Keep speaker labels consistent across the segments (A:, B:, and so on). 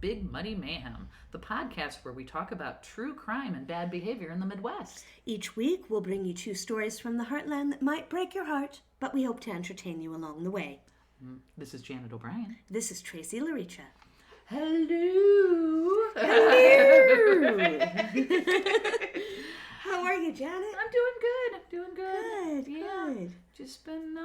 A: Big Muddy Mayhem, the podcast where we talk about true crime and bad behavior in the Midwest.
B: Each week, we'll bring you 2 stories from the heartland that might break your heart, but we hope to entertain you along the way.
A: This is Janet O'Brien.
B: This is Tracey Laricha.
A: Hello.
B: Hello. How are you, Janet?
A: I'm doing good.
B: Good,
A: Yeah.
B: good.
A: Just been,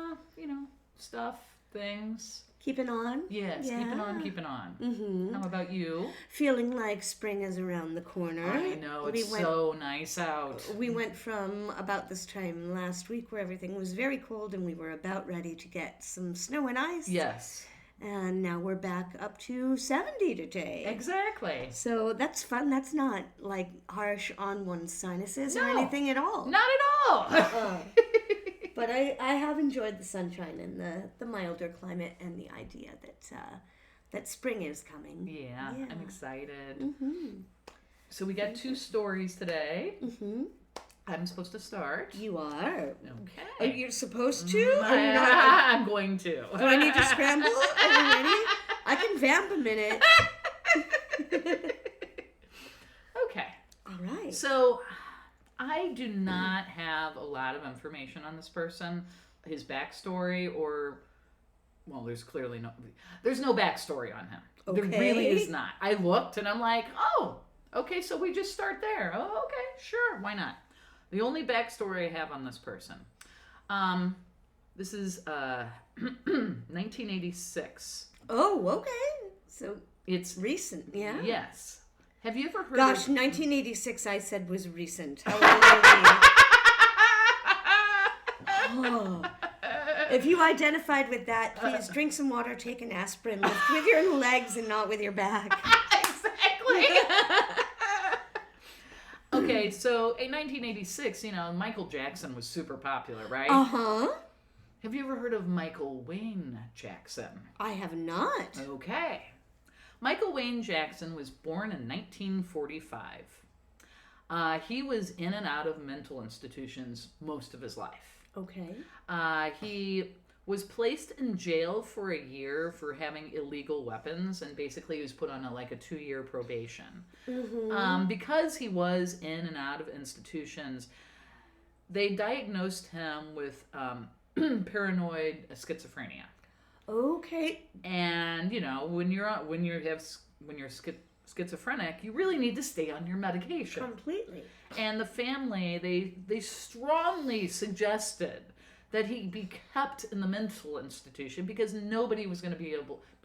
A: stuff, things.
B: Keeping on?
A: Yes,
B: Yeah.
A: keeping on.
B: Mm-hmm.
A: How about you?
B: Feeling like spring is around the corner.
A: I know, it's so nice out.
B: We went from about this time last week where everything was very cold and we were about ready to get some snow and ice.
A: Yes.
B: And now we're back up to 70 today.
A: Exactly.
B: So that's fun. That's not like harsh on one's sinuses or
A: No.
B: anything at all.
A: Not at all.
B: But I have enjoyed the sunshine and the milder climate and the idea that spring is coming.
A: Yeah, I'm excited.
B: Mm-hmm.
A: So we got 2 stories today.
B: Mm-hmm.
A: I'm supposed to start.
B: You are.
A: Okay.
B: Are you supposed to? Are you not?
A: I'm going to.
B: Do I need to scramble? Are you ready? I can vamp a minute.
A: Okay.
B: All right.
A: So I do not have a lot of information on this person, his backstory, there's no backstory on him.
B: Okay.
A: There really is not. I looked and I'm like, oh, okay, so we just start there. Oh, okay, sure, why not? The only backstory I have on this person, this is 1986.
B: Oh, okay. So
A: It's
B: recent, yeah?
A: Yes. Have you ever heard
B: Gosh,
A: of...
B: 1986 I said was recent. How old are we? Oh. If you identified with that, please drink some water, take an aspirin, lift with your legs and not with your back.
A: Exactly. Okay, so in 1986, Michael Jackson was super popular, right?
B: Uh-huh.
A: Have you ever heard of Michael Wayne Jackson?
B: I have not.
A: Okay. Michael Wayne Jackson was born in 1945. He was in and out of mental institutions most of his life.
B: Okay.
A: He was placed in jail for a year for having illegal weapons, and basically he was put on a 2-year probation.
B: Mm-hmm.
A: Because he was in and out of institutions, they diagnosed him with paranoid schizophrenia.
B: Okay.
A: And when you're schizophrenic, you really need to stay on your medication.
B: Completely.
A: And the family, they strongly suggested that he be kept in the mental institution because nobody was going to be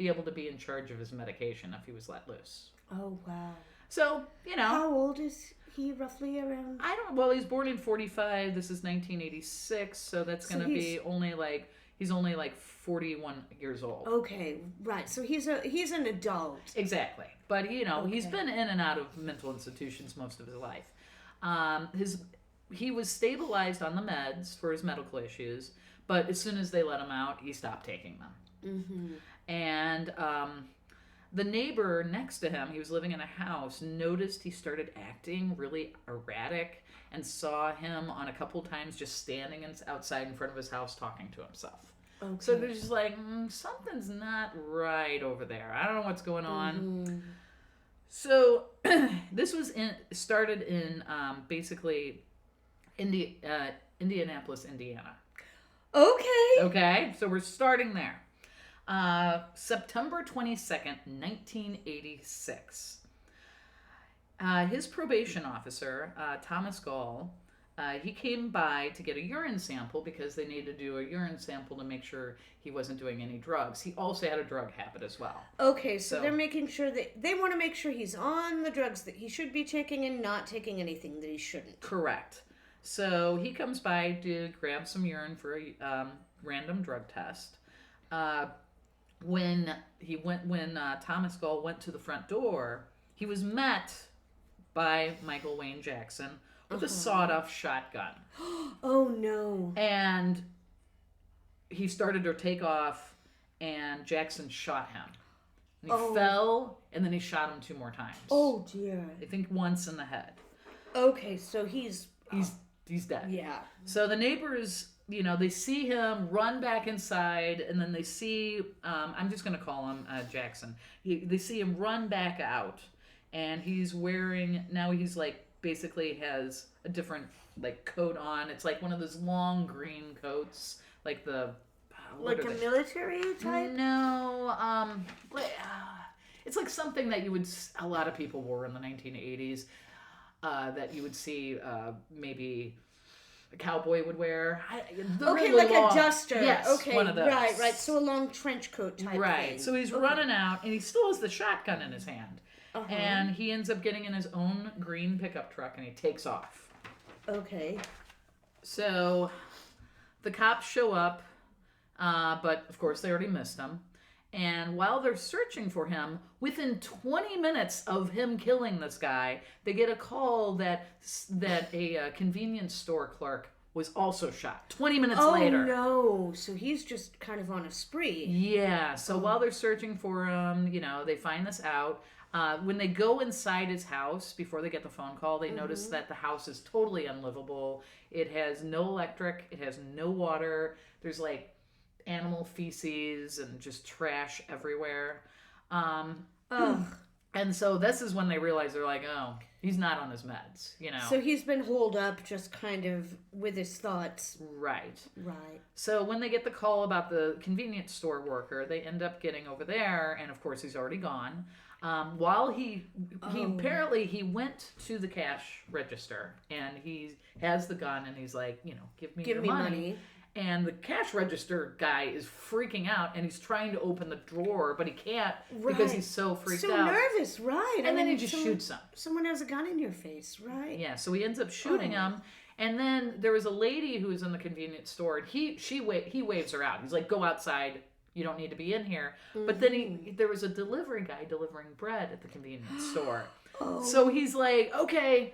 A: able to be in charge of his medication if he was let loose.
B: Oh, wow.
A: So,
B: How old is he roughly around?
A: Well, he's born in 45. This is 1986. So that's going to be he's only 41 years old.
B: Okay, right. So he's an adult.
A: Exactly. But, he's been in and out of mental institutions most of his life. He was stabilized on the meds for his medical issues, but as soon as they let him out, he stopped taking them.
B: Mm-hmm.
A: And the neighbor next to him, he was living in a house, noticed he started acting really erratic and saw him on a couple times just standing outside in front of his house talking to himself.
B: Okay.
A: So they're just like, something's not right over there. I don't know what's going on.
B: Mm-hmm.
A: So this was started in basically Indianapolis, Indiana.
B: Okay.
A: Okay, so we're starting there. September 22nd, 1986. His probation officer, Thomas Gall, he came by to get a urine sample because they needed to do a urine sample to make sure he wasn't doing any drugs. He also had a drug habit as well.
B: Okay, so they're making sure that they want to make sure he's on the drugs that he should be taking and not taking anything that he shouldn't.
A: Correct. So he comes by to grab some urine for a random drug test. When Thomas Gall went to the front door, he was met by Michael Wayne Jackson with a sawed-off shotgun.
B: Oh, no.
A: And he started to take off, and Jackson shot him. And he fell, and then he shot him 2 more times.
B: Oh, dear.
A: I think once in the head.
B: Okay, so he's
A: He's dead.
B: Yeah.
A: So the neighbors, they see him run back inside, and then they see, I'm just going to call him Jackson. They see him run back out, and he's basically has a different, coat on. It's like one of those long green coats, like the...
B: Like a military type?
A: No, it's like something that a lot of people wore in the 1980s, that you would see maybe a cowboy would wear.
B: Okay, like a duster.
A: Yes,
B: okay,
A: one of those.
B: Right. So a long trench coat type
A: Right.
B: thing.
A: So he's running out, and he still has the shotgun in his hand. And he ends up getting in his own green pickup truck, and he takes off.
B: Okay.
A: So the cops show up, but of course they already missed him. And while they're searching for him, within 20 minutes of him killing this guy, they get a call that a convenience store clerk was also shot 20 minutes later.
B: Oh, no. So he's just kind of on a spree.
A: Yeah. So while they're searching for him, they find this out. When they go inside his house, before they get the phone call, they notice that the house is totally unlivable. It has no electric. It has no water. There's animal feces and just trash everywhere. And so this is when they realize they're like, oh, he's not on his meds,
B: So he's been holed up just kind of with his thoughts.
A: Right.
B: Right.
A: So when they get the call about the convenience store worker, they end up getting over there, and of course he's already gone. While he apparently he went to the cash register, and he has the gun, and he's like, give me your money. And the cash register guy is freaking out, and he's trying to open the drawer, but he can't because he's so freaked out.
B: So nervous, right.
A: And then he just shoots him.
B: Someone has a gun in your face, right.
A: Yeah, so he ends up shooting him. And then there was a lady who was in the convenience store, and he waves her out. He's like, go outside. You don't need to be in here. But then there was a delivery guy delivering bread at the convenience store. So he's like, okay,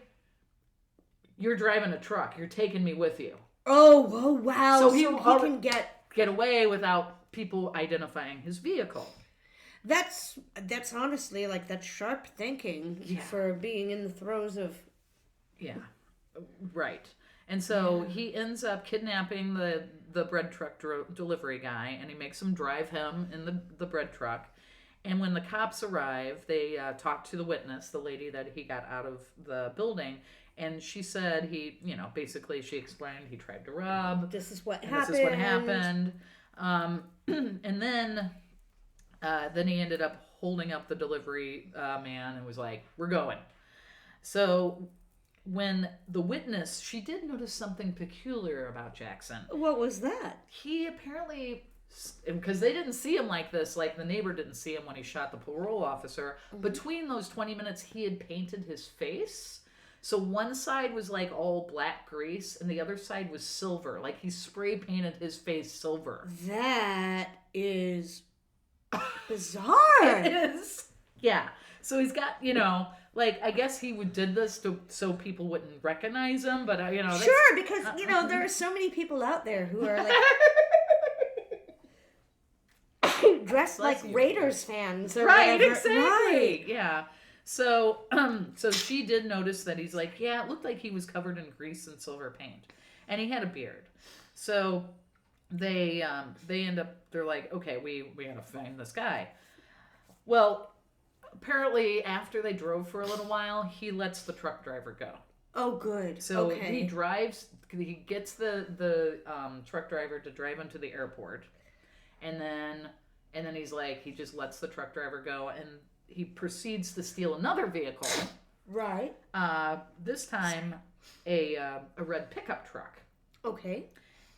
A: you're driving a truck. You're taking me with you.
B: Oh, wow.
A: So he
B: can
A: get away without people identifying his vehicle.
B: That's honestly, that's sharp thinking for being in the throes of...
A: Yeah, right. And so he ends up kidnapping the bread truck delivery guy, and he makes him drive him in the bread truck. And when the cops arrive, they talk to the witness, the lady that he got out of the building. And she said basically she explained he tried to rob.
B: This is what
A: happened. And then he ended up holding up the delivery man and was like, we're going. So when the witness, she did notice something peculiar about Jackson.
B: What was that?
A: He apparently, because they didn't see him like this, like the neighbor didn't see him when he shot the parole officer, between those 20 minutes he had painted his face. So one side was all black grease, and the other side was silver. Like he spray painted his face silver.
B: That is bizarre.
A: It is. Yeah. So he's got, I guess he did this so people wouldn't recognize him, but
B: Sure, because there are so many people out there who are dressed like Raiders fans, or
A: right?
B: whatever.
A: Exactly.
B: Right.
A: Yeah. So she did notice that he's like, yeah, it looked like he was covered in grease and silver paint, and he had a beard. So they end up, they're like, okay, we gotta find this guy. Well, apparently after they drove for a little while, he lets the truck driver go.
B: Oh, good.
A: So
B: okay.
A: he gets the truck driver to drive him to the airport, and then he's like, he just lets the truck driver go, and he proceeds to steal another vehicle.
B: Right.
A: This time, a red pickup truck.
B: Okay.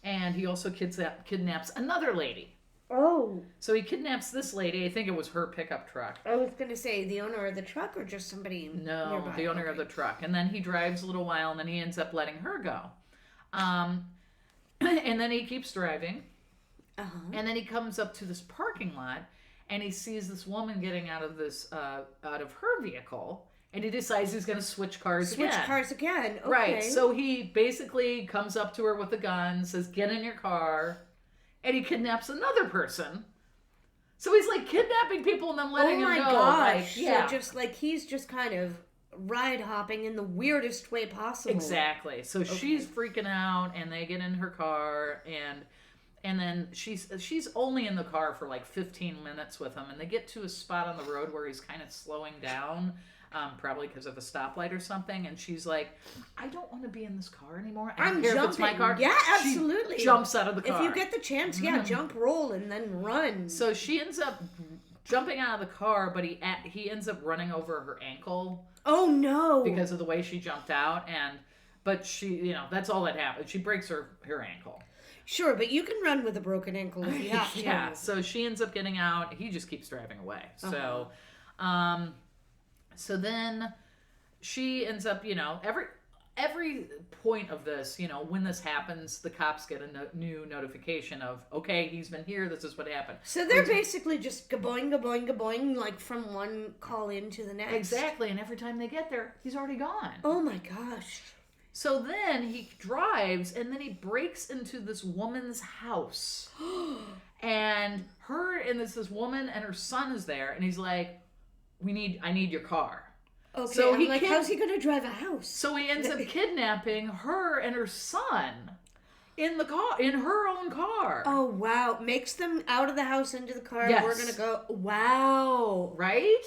A: And he also kidnaps another lady.
B: Oh.
A: So he kidnaps this lady. I think it was her pickup truck.
B: I was going to say the owner of the truck, or just somebody nearby?
A: The owner of the truck. And then he drives a little while, and then he ends up letting her go. And then he keeps driving. Uh-huh. And then he comes up to this parking lot, and he sees this woman getting out of her vehicle, and he decides he's going to switch cars again.
B: Okay.
A: Right. So he basically comes up to her with a gun, says, "Get in your car," and he kidnaps another person. So he's kidnapping people and then letting them go.
B: Oh my gosh.
A: Yeah.
B: So just he's just kind of ride hopping in the weirdest way possible.
A: Exactly. So she's freaking out, and they get in her car, and then she's only in the car for like 15 minutes with him, and they get to a spot on the road where he's kind of slowing down, probably because of a stoplight or something, and she's like, I don't want to be in this car anymore. I don't care if it's my car.
B: Yeah, absolutely.
A: She jumps out of the car.
B: If you get the chance, jump, roll, and then run.
A: So she ends up jumping out of the car, but he ends up running over her ankle.
B: Oh no!
A: Because of the way she jumped out, but she, that's all that happened. She breaks her ankle.
B: Sure, but you can run with a broken ankle if you have to.
A: Yeah, so she ends up getting out. He just keeps driving away. So, so then she ends up, every point of this, when this happens, the cops get a new notification of, okay, he's been here, this is what happened.
B: So they're basically just gaboing, like from one call in to the next.
A: Exactly, and every time they get there, he's already gone.
B: Oh my gosh.
A: So then he drives, and then he breaks into this woman's house. And this woman and her son is there, and he's like, I need your car.
B: Okay, so how's he going to drive a house?
A: So he ends up kidnapping her and her son in her own car.
B: Oh, wow. Makes them out of the house into the car.
A: Yes.
B: We're going to go. Wow.
A: Right?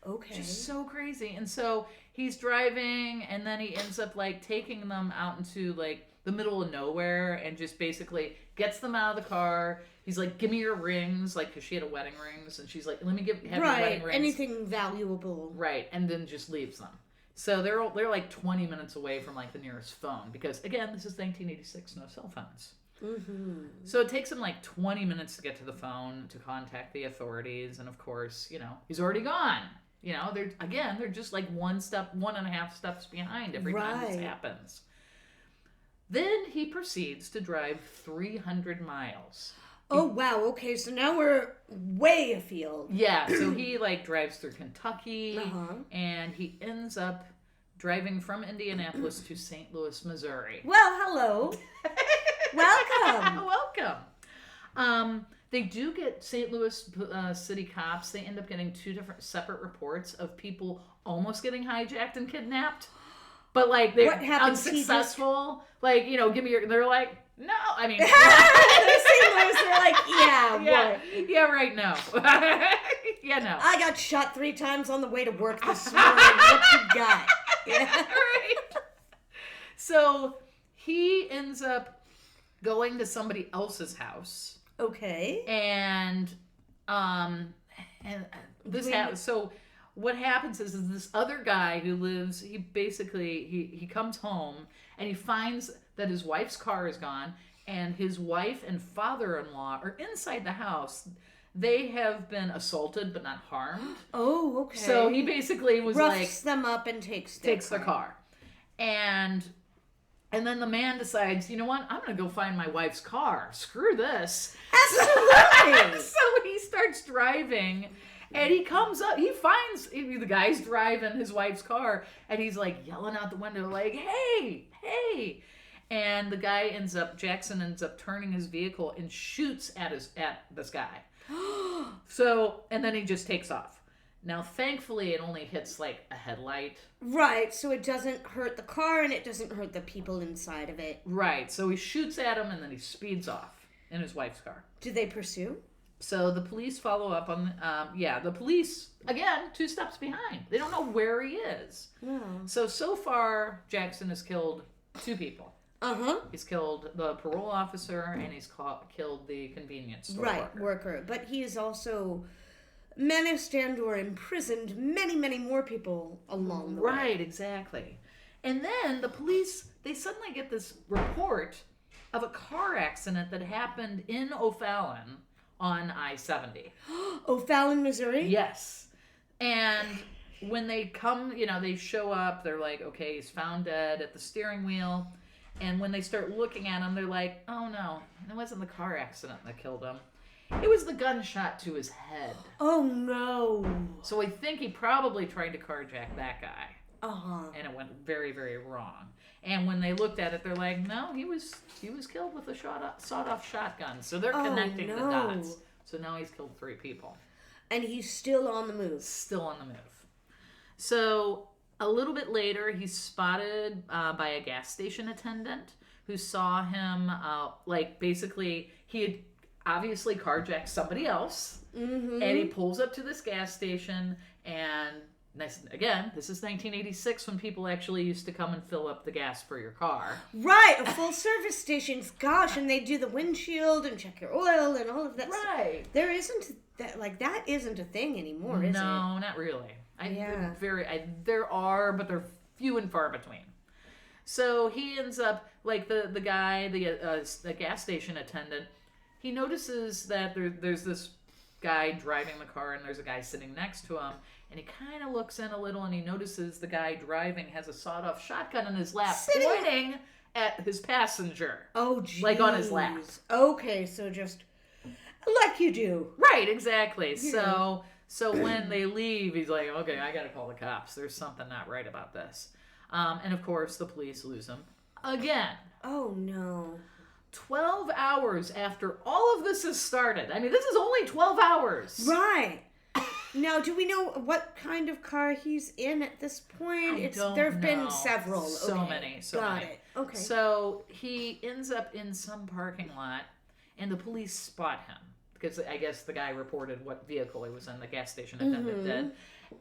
B: Okay.
A: Just so crazy. And so he's driving, and then he ends up like taking them out into like the middle of nowhere, and just basically gets them out of the car. He's like, give me your rings, like, because she had a wedding rings, and she's like, let me have your wedding rings.
B: Anything valuable.
A: Right, and then just leaves them. So they're like 20 minutes away from like the nearest phone, because again, this is 1986, no cell phones.
B: Mm-hmm.
A: So it takes him like 20 minutes to get to the phone to contact the authorities, and of course, he's already gone. They're just like 1.5 steps behind every time this happens. Then he proceeds to drive 300 miles.
B: Oh, wow. Okay, so now we're way afield.
A: Yeah, so he like drives through Kentucky, and he ends up driving from Indianapolis to St. Louis, Missouri.
B: Well, hello. Welcome.
A: Welcome. They do get St. Louis city cops. They end up getting 2 different separate reports of people almost getting hijacked and kidnapped. But like they're unsuccessful. Like, give me your. They're like, no. I mean,
B: they're like,
A: yeah, right. No, yeah, no.
B: I got shot 3 times on the way to work this morning. What you got?
A: Yeah, right. So he ends up going to somebody else's house.
B: Okay.
A: And this happens. So what happens is this other guy who lives, he comes home, and he finds that his wife's car is gone, and his wife and father-in-law are inside the house. They have been assaulted but not harmed.
B: Oh, okay.
A: So he basically was
B: roughs them up and takes their
A: car. And then the man decides, you know what? I'm going to go find my wife's car. Screw this.
B: Absolutely.
A: So he starts driving, and he comes up. He finds the guy's driving his wife's car, and he's like yelling out the window, like, hey, hey. And the guy Jackson ends up turning his vehicle and shoots at this guy. So, and then he just takes off. Now, thankfully, it only hits like a headlight.
B: Right, so it doesn't hurt the car and it doesn't hurt the people inside of it.
A: Right, so he shoots at him and then he speeds off in his wife's car.
B: Do they pursue?
A: So the police follow up on, the police, again, 2 steps behind. They don't know where he is.
B: No.
A: So far, Jackson has killed 2 people. He's killed the parole officer, and he's killed the convenience store
B: worker. But he has also menaced and or imprisoned many, many more people along the way.
A: Right, exactly. And then the police, they suddenly get this report of a car accident that happened in O'Fallon on I-70.
B: O'Fallon, Missouri?
A: Yes. And when they come, they show up, they're like, okay, he's found dead at the steering wheel. And when they start looking at him, they're like, oh no, it wasn't the car accident that killed him. It was the gunshot to his head.
B: Oh no.
A: So I think he probably tried to carjack that guy.
B: And
A: it went very, very wrong. And when they looked at it, they're like, no, he was killed with a sawed-off shotgun. So they're connecting the dots. So now he's killed 3 people.
B: And he's still on the move.
A: Still on the move. So A little bit later, he's spotted by a gas station attendant who saw him, basically, he had obviously carjacked somebody else.
B: Mm-hmm.
A: And he pulls up to this gas station, and again, this is 1986 when people actually used to come and fill up the gas for your car.
B: Right, a full service stations. Gosh, and they do the windshield and check your oil and all of that.
A: Right.
B: Stuff. There isn't that isn't a thing anymore, is it?
A: No, not really.
B: Yeah.
A: There are, but they're few and far between. So he ends up the guy, the gas station attendant. He notices that there's this guy driving the car and there's a guy sitting next to him, and he kind of looks in a little and he notices the guy driving has a sawed-off shotgun in his lap, pointing at his passenger.
B: Oh, geez.
A: Like on his lap.
B: Okay, so just like you do.
A: Right, exactly.
B: Yeah.
A: So when they leave, he's like, okay, I gotta call the cops. There's something not right about this. And of course, the police lose him again.
B: Oh, no.
A: 12 hours after all of this has started. I mean, this is only 12 hours.
B: Right. Now, do we know what kind of car he's in at this point? There have been several.
A: So many.
B: Got it. Okay.
A: So he ends up in some parking lot, and the police spot him. Because I guess the guy reported what vehicle he was in, the gas station attendant did.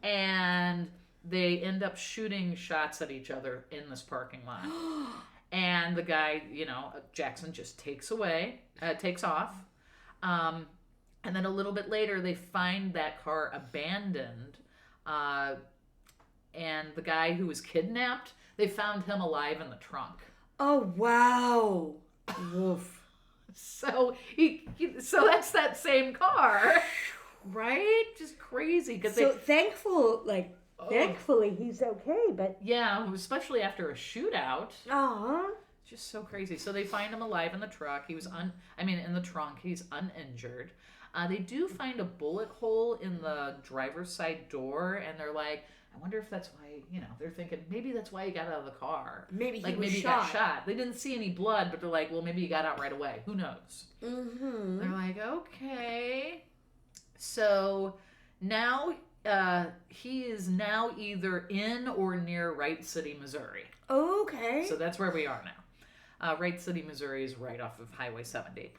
A: And they end up shooting shots at each other in this parking lot. And the guy, Jackson just takes off. And then a little bit later, they find that car abandoned. And the guy who was kidnapped, they found him alive in the trunk.
B: Oh, wow. Woof.
A: So so that's that same car, right? Just crazy.
B: Thankfully he's okay, but
A: yeah, especially after a shootout. Just so crazy. So they find him alive in the truck. He was in the trunk. He's uninjured. They do find a bullet hole in the driver's side door, and they're like, I wonder if that's why, they're thinking maybe that's why he got out of the car.
B: Maybe he
A: got shot. They didn't see any blood, but they're like, well, maybe he got out right away. Who knows? Mm-hmm. They're like, okay. So now he is now either in or near Wright City, Missouri.
B: Okay.
A: So that's where we are now. Wright City, Missouri is right off of Highway 70.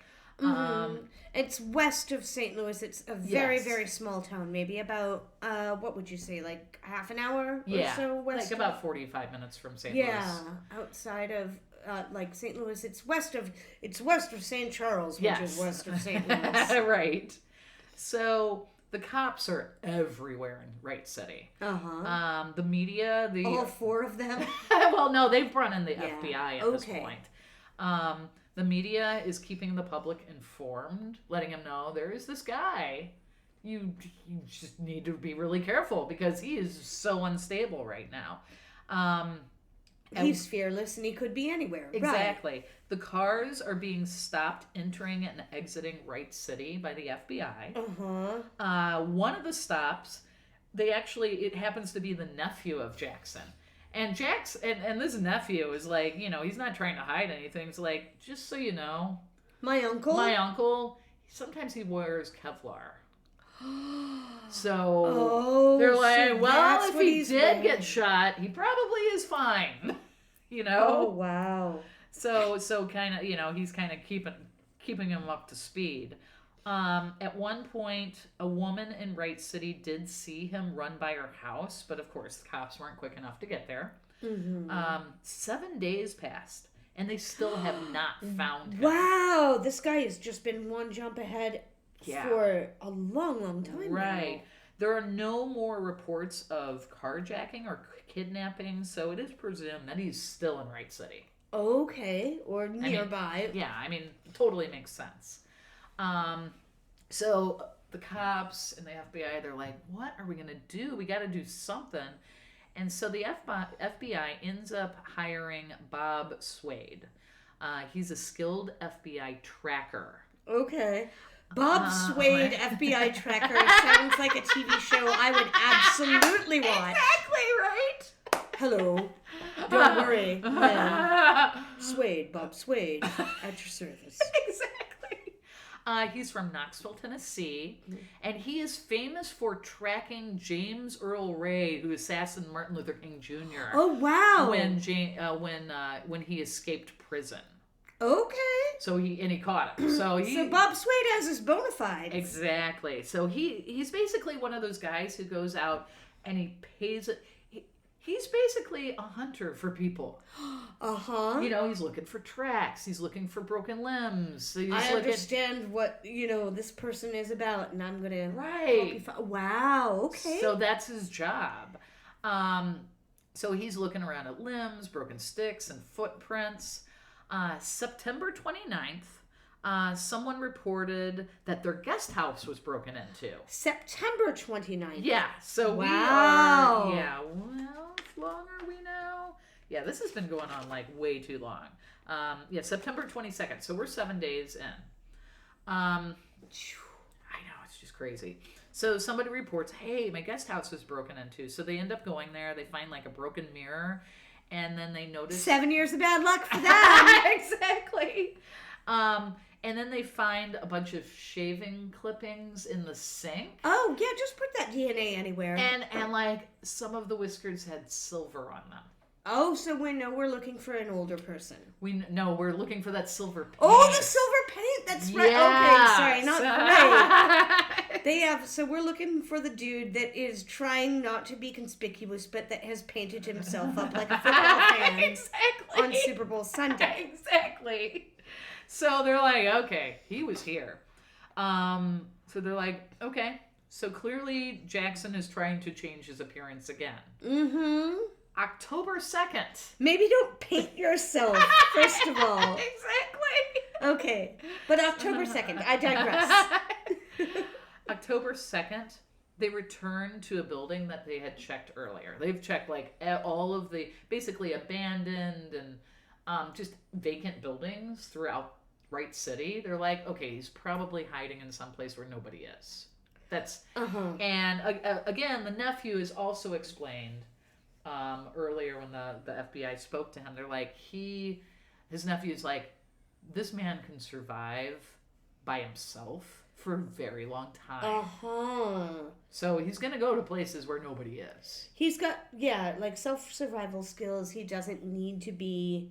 B: It's west of St. Louis. It's a very, very small town. Maybe about, what would you say, like half an hour or so west?
A: Like about 45 minutes from St. Louis.
B: Yeah, outside of, St. Louis. It's west of St. Charles, which is west of St. Louis.
A: Right. So the cops are everywhere in Wright City. The media,
B: all four of them?
A: Well, no, they've brought in the FBI at this point. The media is keeping the public informed, letting them know there is this guy. You just need to be really careful because he is so unstable right now.
B: He's fearless and he could be anywhere.
A: Exactly.
B: Right.
A: The cars are being stopped entering and exiting Wright City by the FBI. One of the stops, it happens to be the nephew of Jackson. And and this nephew is like, he's not trying to hide anything. It's like, just so you know,
B: my uncle,
A: sometimes he wears Kevlar. So they're like, well, if he did get shot, he probably is fine.
B: Oh, wow.
A: So kind of, he's kind of keeping him up to speed. At one point, a woman in Wright City did see him run by her house, but of course the cops weren't quick enough to get there. 7 days passed, and they still have not found him.
B: Wow, this guy has just been one jump ahead for a long, long time
A: Right.
B: now.
A: There are no more reports of carjacking or kidnapping, so it is presumed that he's still in Wright City.
B: Okay, or nearby.
A: Totally makes sense. So the cops and the FBI, they're like, what are we going to do? We got to do something. And so the FBI ends up hiring Bob Swade. He's a skilled FBI tracker.
B: Okay. Bob Swade, FBI tracker. Sounds like a TV show I would absolutely watch.
A: Exactly, right?
B: Hello. Don't worry. Bob Swade, at your service.
A: Exactly. He's from Knoxville, Tennessee, and he is famous for tracking James Earl Ray, who assassinated Martin Luther King Jr.
B: Oh, wow.
A: When he escaped prison.
B: Okay.
A: So he caught him. So
B: Bob Swade has his bona fides.
A: Exactly. So he's basically one of those guys who goes out and he pays it. He's basically a hunter for people.
B: Uh-huh.
A: He's looking for tracks. He's looking for broken limbs.
B: I understand what, this person is about, and I'm going to...
A: Right.
B: Wow, okay.
A: So that's his job. So he's looking around at limbs, broken sticks, and footprints. September 29th, someone reported that their guest house was broken into. September
B: 29th?
A: Yeah. So
B: wow.
A: Well, how long are we now? Yeah, this has been going on like way too long. September 22nd. So we're 7 days in. I know, it's just crazy. So somebody reports, hey, my guest house was broken into. So they end up going there. They find like a broken mirror. And then they notice
B: 7 years of bad luck for them.
A: Exactly. And then they find a bunch of shaving clippings in the sink.
B: Oh yeah, just put that DNA anywhere.
A: And like some of the whiskers had silver on them.
B: Oh, so we're looking for an older person.
A: We're looking for that silver paint.
B: Oh, the silver paint. That's right.
A: Yeah.
B: Okay, sorry, not right. They have. So we're looking for the dude that is trying not to be conspicuous, but that has painted himself up like a football fan
A: exactly.
B: on Super Bowl Sunday.
A: Exactly. So they're like, okay, he was here. So they're like, okay. So clearly Jackson is trying to change his appearance again.
B: Mm-hmm.
A: October 2nd.
B: Maybe don't paint yourself, first of all.
A: Exactly.
B: Okay. But October 2nd. I digress.
A: October 2nd, they return to a building that they had checked earlier. They've checked like all of the basically abandoned and just vacant buildings throughout Wright City. They're like, okay, he's probably hiding in some place where nobody is. And again, the nephew is also explained earlier when the FBI spoke to him. They're like, his nephew's like, this man can survive by himself for a very long time. So he's gonna go to places where nobody is.
B: He's got like self-survival skills. He doesn't need to be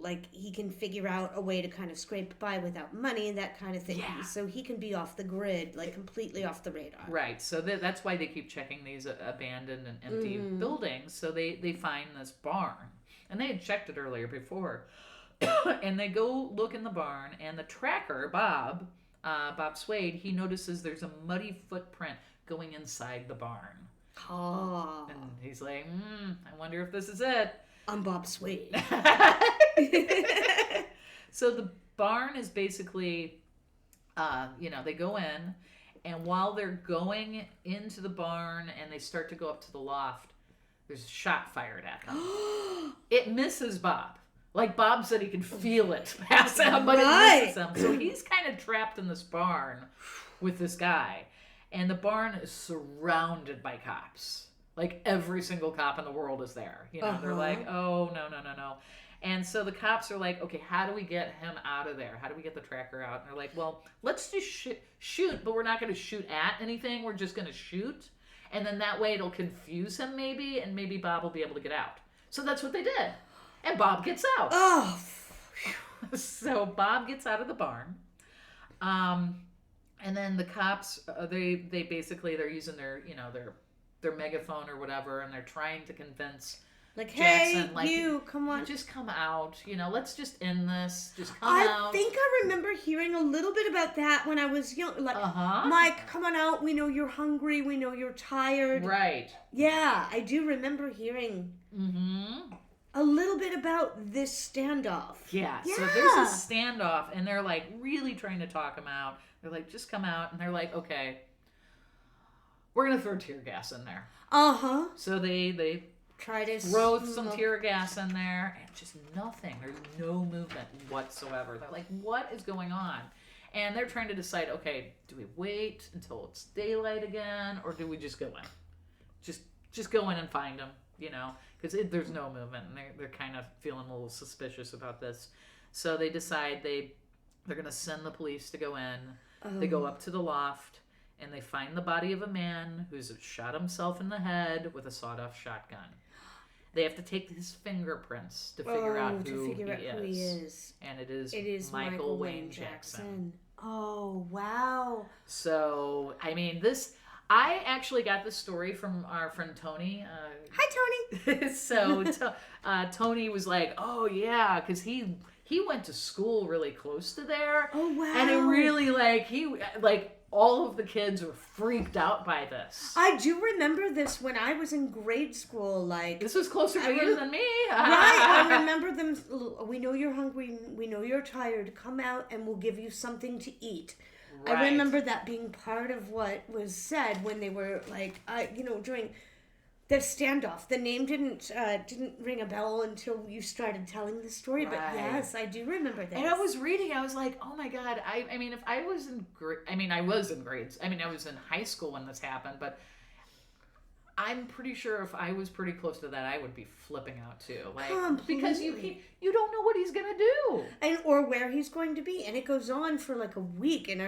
B: like he can figure out a way to kind of scrape by without money, that kind of thing.
A: Yeah.
B: So he can be off the grid, like completely off the radar.
A: Right. So that's why they keep checking these abandoned and empty buildings. So they find this barn, and they had checked it earlier before, and they go look in the barn, and the tracker Bob Swade, he notices there's a muddy footprint going inside the barn. And he's like, I wonder if this is it.
B: I'm Bob Swade.
A: So the barn is basically, they go in, and while they're going into the barn and they start to go up to the loft, there's a shot fired at them. It misses Bob. Like Bob said, he can feel it pass him, but it misses him. So he's kind of trapped in this barn with this guy, and the barn is surrounded by cops. Like every single cop in the world is there. They're like, oh, no. And so the cops are like, okay, how do we get him out of there? How do we get the tracker out? And they're like, well, let's just shoot, but we're not going to shoot at anything. We're just going to shoot. And then that way it'll confuse him maybe, and maybe Bob will be able to get out. So that's what they did. And Bob gets out.
B: Oh.
A: So Bob gets out of the barn. And then the cops, they basically, they're using their megaphone or whatever, and they're trying to convince
B: like,
A: Jackson,
B: hey,
A: like,
B: you, come on.
A: Just come out. Let's just end this. Just come out.
B: I think I remember hearing a little bit about that when I was young. Like, Mike, come on out. We know you're hungry. We know you're tired.
A: Right.
B: Yeah, I do remember hearing a little bit about this standoff.
A: Yeah, so there's a standoff, and they're like really trying to talk him out. They're like, just come out. And they're like, okay, we're going to throw tear gas in there. So they
B: try to
A: throw some tear gas in there, and just nothing. There's no movement whatsoever. They're like, what is going on? And they're trying to decide, okay, do we wait until it's daylight again, or do we just go in? Just go in and find them, because there's no movement, and they're kind of feeling a little suspicious about this. So they decide they They're going to send the police to go in. They go up to the loft, and they find the body of a man who's shot himself in the head with a sawed-off shotgun. They have to take his fingerprints to figure out who he is. And it is Michael Wayne Jackson.
B: Oh, wow.
A: So, I mean, I actually got this story from our friend Tony.
B: Hi, Tony.
A: So, Tony was like, oh, yeah, because he went to school really close to there.
B: Oh, wow.
A: And it really, all of the kids were freaked out by this.
B: I do remember this when I was in grade school.
A: This was closer to you than me.
B: Right. I remember them. We know you're hungry. We know you're tired. Come out and we'll give you something to eat. Right. I remember that being part of what was said when they were during the standoff. The name didn't ring a bell until you started telling the story. Right. But yes, I do remember that.
A: And I was reading. I was like, oh my God. I mean, if I was I was in grades. I mean, I was in high school when this happened. But I'm pretty sure if I was pretty close to that, I would be flipping out too. Because you don't know what he's gonna do,
B: or where he's going to be, and it goes on for like a week, and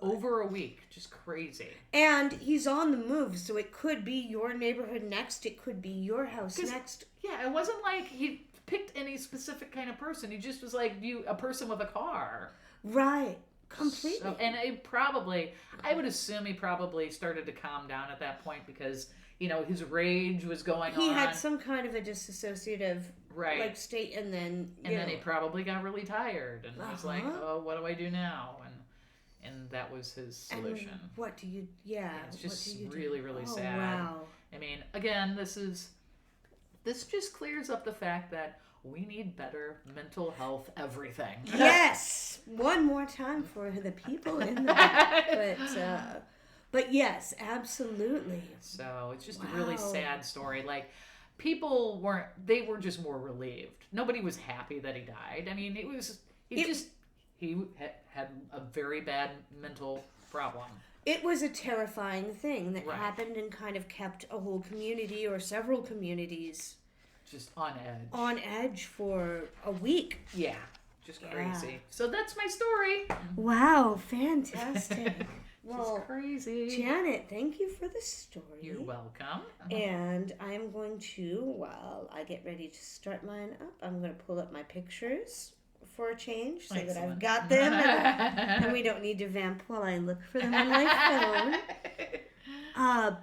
A: over a week, just crazy.
B: And he's on the move, so it could be your neighborhood next. It could be your house next.
A: Yeah, it wasn't like he picked any specific kind of person. He just was like a person with a car,
B: right? Completely.
A: So, and I would assume he probably started to calm down at that point because, his rage was going on.
B: He had some kind of a dissociative state, and then
A: then he probably got really tired and was like, oh, what do I do now? And that was his solution.
B: And what do you,
A: it's just really, really sad. Wow. I mean, again, this just clears up the fact that we need better mental health everything.
B: Yes! One more time for the people in the back. But yes, absolutely.
A: So it's just a really sad story. Like, people they were just more relieved. Nobody was happy that he died. I mean, he had a very bad mental problem.
B: It was a terrifying thing that happened and kind of kept a whole community or several communities
A: just on edge.
B: On edge for a week.
A: Yeah. Just crazy. So that's my story.
B: Wow, fantastic. Well,
A: just crazy.
B: Janet, thank you for the story.
A: You're welcome.
B: And I'm going to, while I get ready to start mine up, I'm going to pull up my pictures for a change so that I've got them and we don't need to vamp while I look for them on my phone.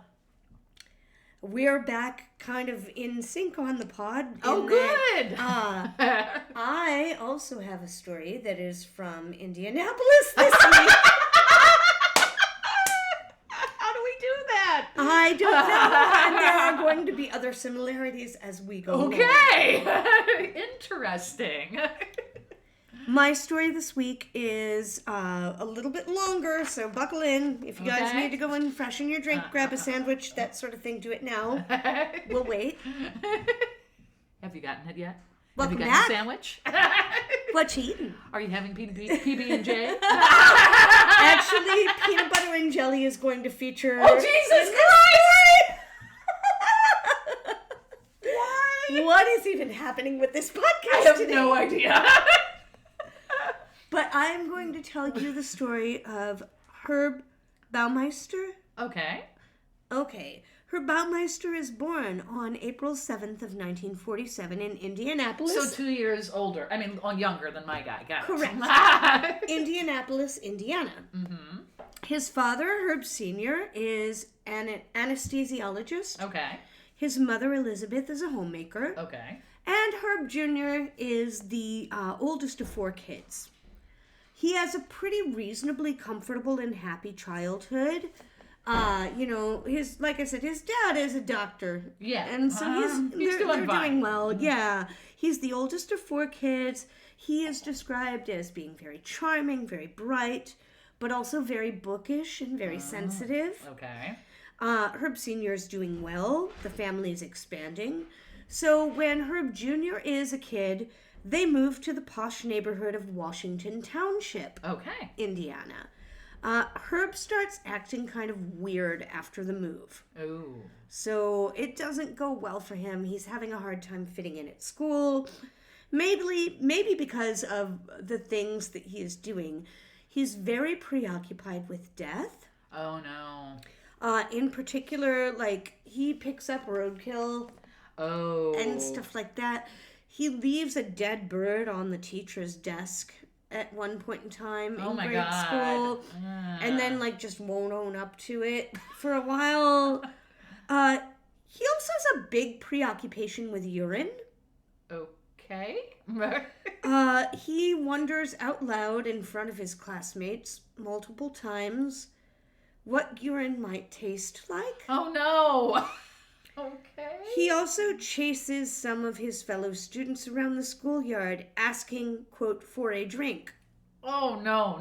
B: We're back kind of in sync on the pod.
A: Oh, good!
B: I also have a story that is from Indianapolis this week.
A: How do we do that?
B: I don't know. And there are going to be other similarities as we go along.
A: Okay! Interesting.
B: My story this week is a little bit longer, so buckle in. If you guys need to go and freshen your drink, grab a sandwich, that sort of thing, do it now. We'll wait.
A: Have you gotten it yet?
B: Welcome
A: Have you gotten
B: back.
A: a sandwich?
B: What you eating?
A: Are you having PB&J?
B: Actually, peanut butter and jelly is going to feature...
A: Oh, Jesus Christ!
B: Why? What is even happening with this podcast
A: I have
B: today?
A: no idea.
B: But I'm going to tell you the story of Herb Baumeister.
A: Okay.
B: Herb Baumeister is born on April 7th of 1947 in Indianapolis.
A: So 2 years older. I mean, younger than my guy. Got it.
B: Correct. Indianapolis, Indiana.
A: Mm-hmm.
B: His father, Herb Sr., is an anesthesiologist.
A: Okay.
B: His mother, Elizabeth, is a homemaker.
A: Okay.
B: And Herb Jr. is the oldest of 4 kids. He has a pretty reasonably comfortable and happy childhood. Like I said, his dad is a doctor.
A: Yeah.
B: And so they're doing well. Mm-hmm. Yeah. He's the oldest of 4 kids. He is described as being very charming, very bright, but also very bookish and very sensitive.
A: Okay.
B: Herb Sr. is doing well. The family is expanding. So when Herb Jr. is a kid, they move to the posh neighborhood of Washington Township, Indiana. Herb starts acting kind of weird after the move.
A: Ooh.
B: So it doesn't go well for him. He's having a hard time fitting in at school. Maybe because of the things that he is doing, he's very preoccupied with death.
A: Oh, no.
B: In particular, like, he picks up roadkill and stuff like that. He leaves a dead bird on the teacher's desk at one point in time in grade school. And then, like, just won't own up to it for a while. He also has a big preoccupation with urine.
A: Okay.
B: He wonders out loud in front of his classmates multiple times what urine might taste like.
A: Oh, no. Okay.
B: He also chases some of his fellow students around the schoolyard asking, quote, for a drink.
A: Oh, no.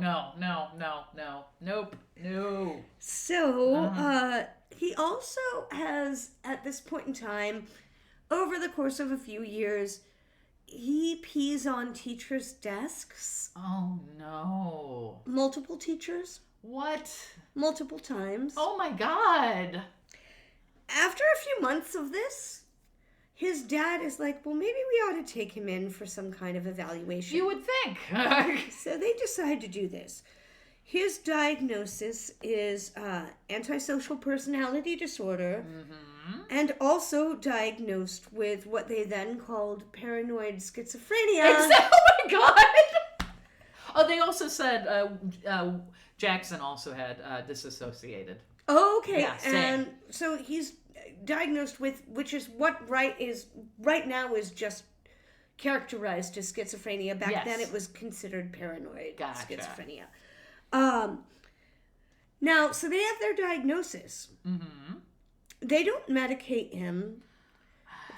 A: Nope. No.
B: So, he also has, at this point in time, over the course of a few years, he pees on teachers' desks.
A: Oh, no.
B: Multiple teachers.
A: What?
B: Multiple times.
A: Oh, my God.
B: After a few months of this, his dad is like, well, maybe we ought to take him in for some kind of evaluation.
A: You would think.
B: So they decide to do this. His diagnosis is antisocial personality disorder, and also diagnosed with what they then called paranoid schizophrenia.
A: Oh, my God. Oh, they also said Jackson also had disassociated.
B: Okay,
A: Yeah, same.
B: and so he's diagnosed with, which is what right now is just characterized as schizophrenia. Back then it was considered paranoid schizophrenia. Now, so they have their diagnosis. Mm-hmm. They don't medicate him.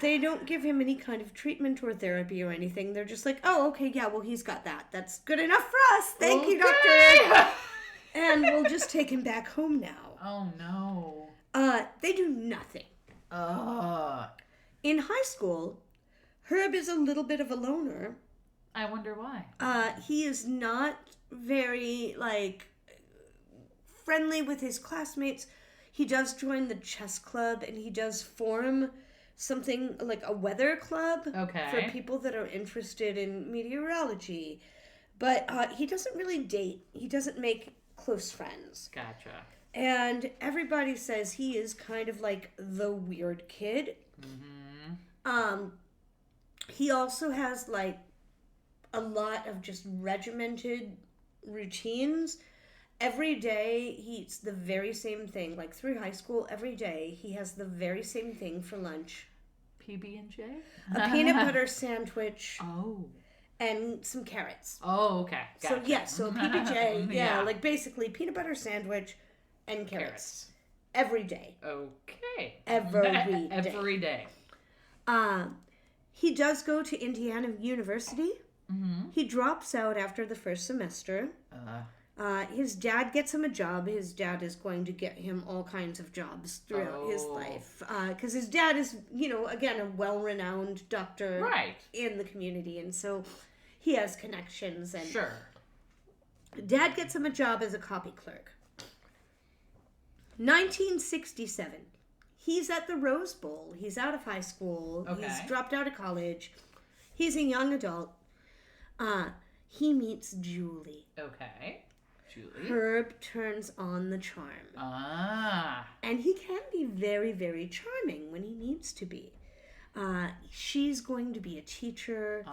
B: They don't give him any kind of treatment or therapy or anything. They're just like, oh, okay, yeah, well, he's got that. That's good enough for us. Thank you, doctor. And we'll just take him back home now.
A: Oh, no.
B: They do nothing. In high school, Herb is a little bit of a loner.
A: I wonder why.
B: He is not very, like, friendly with his classmates. He does join the chess club, and he does form something like a weather club for people that are interested in meteorology. But he doesn't really date. He doesn't make close friends.
A: Gotcha.
B: And everybody says he is kind of like the weird kid. Mm-hmm. He also has like a lot of just regimented routines. Every day he eats the very same thing. Like through high school, every day he has the very same thing for lunch.
A: PB&J?
B: A peanut butter sandwich.
A: Oh.
B: And some carrots.
A: Oh, okay. Gotcha.
B: So PB&J, yeah, like basically peanut butter sandwich and carrots. Every day.
A: Okay.
B: Every
A: day.
B: He does go to Indiana University. Mm-hmm. He drops out after the first semester. His dad gets him a job. His dad is going to get him all kinds of jobs throughout his life. Because his dad is, again, a well-renowned doctor in the community. And so he has connections. And
A: sure.
B: Dad gets him a job as a copy clerk. 1967. He's at the Rose Bowl. He's out of high school. Okay. He's dropped out of college. He's a young adult. He meets Julie.
A: Okay. Julie.
B: Herb turns on the charm. And he can be very, very charming when he needs to be. She's going to be a teacher.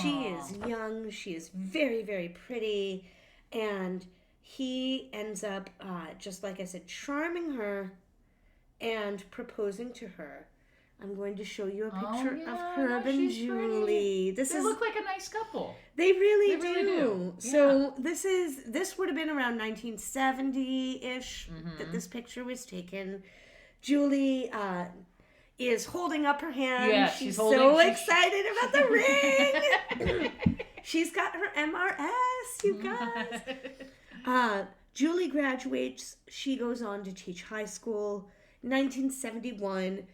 B: She is young. She is very, very pretty. And he ends up, just like I said, charming her and proposing to her. I'm going to show you a picture of Herb and Julie.
A: They look like a nice couple.
B: They really do. Yeah. So this would have been around 1970-ish that this picture was taken. Julie is holding up her hand.
A: Yeah,
B: she's so excited about the ring. She's got her MRS, you guys. Julie graduates. She goes on to teach high school. 1971.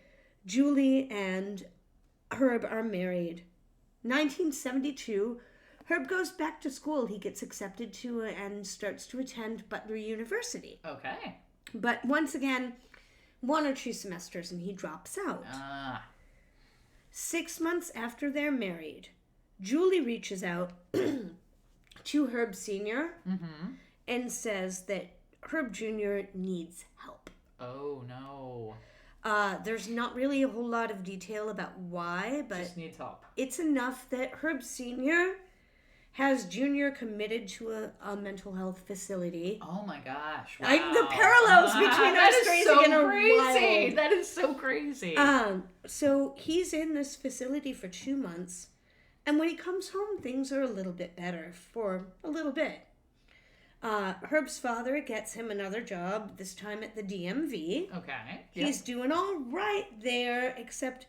B: Julie and Herb are married. 1972, Herb goes back to school. He gets accepted to and starts to attend Butler University.
A: Okay.
B: But once again, 1 or 2 semesters and he drops out. 6 months after they're married, Julie reaches out to Herb Sr.
A: Mm-hmm.
B: and says that Herb Jr. needs help.
A: Oh, no.
B: There's not really a whole lot of detail about why, but
A: Just needs help.
B: it's enough that Herb Sr. has Jr. committed to a mental health facility.
A: Oh my gosh! Wow.
B: The parallels between our stories again are wild.
A: That is so crazy.
B: So he's in this facility for 2 months, and when he comes home, things are a little bit better for a little bit. Herb's father gets him another job, this time at the DMV.
A: Okay.
B: He's doing all right there, except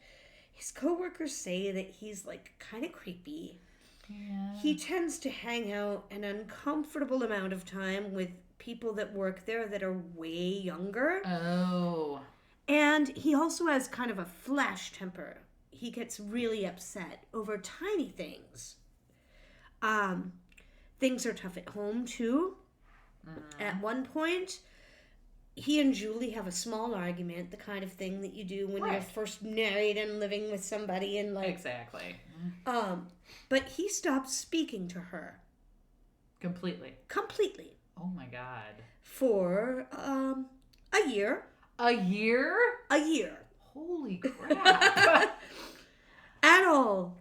B: his coworkers say that he's like kind of creepy.
A: Yeah.
B: He tends to hang out an uncomfortable amount of time with people that work there that are way younger.
A: Oh.
B: And he also has kind of a flash temper. He gets really upset over tiny things. Things are tough at home, too. At one point, he and Julie have a small argument, the kind of thing that you do when you're first married and living with somebody and like...
A: Exactly.
B: But he stops speaking to her.
A: Completely.
B: Oh
A: my God.
B: For a year.
A: A year?
B: A year.
A: Holy crap.
B: At all.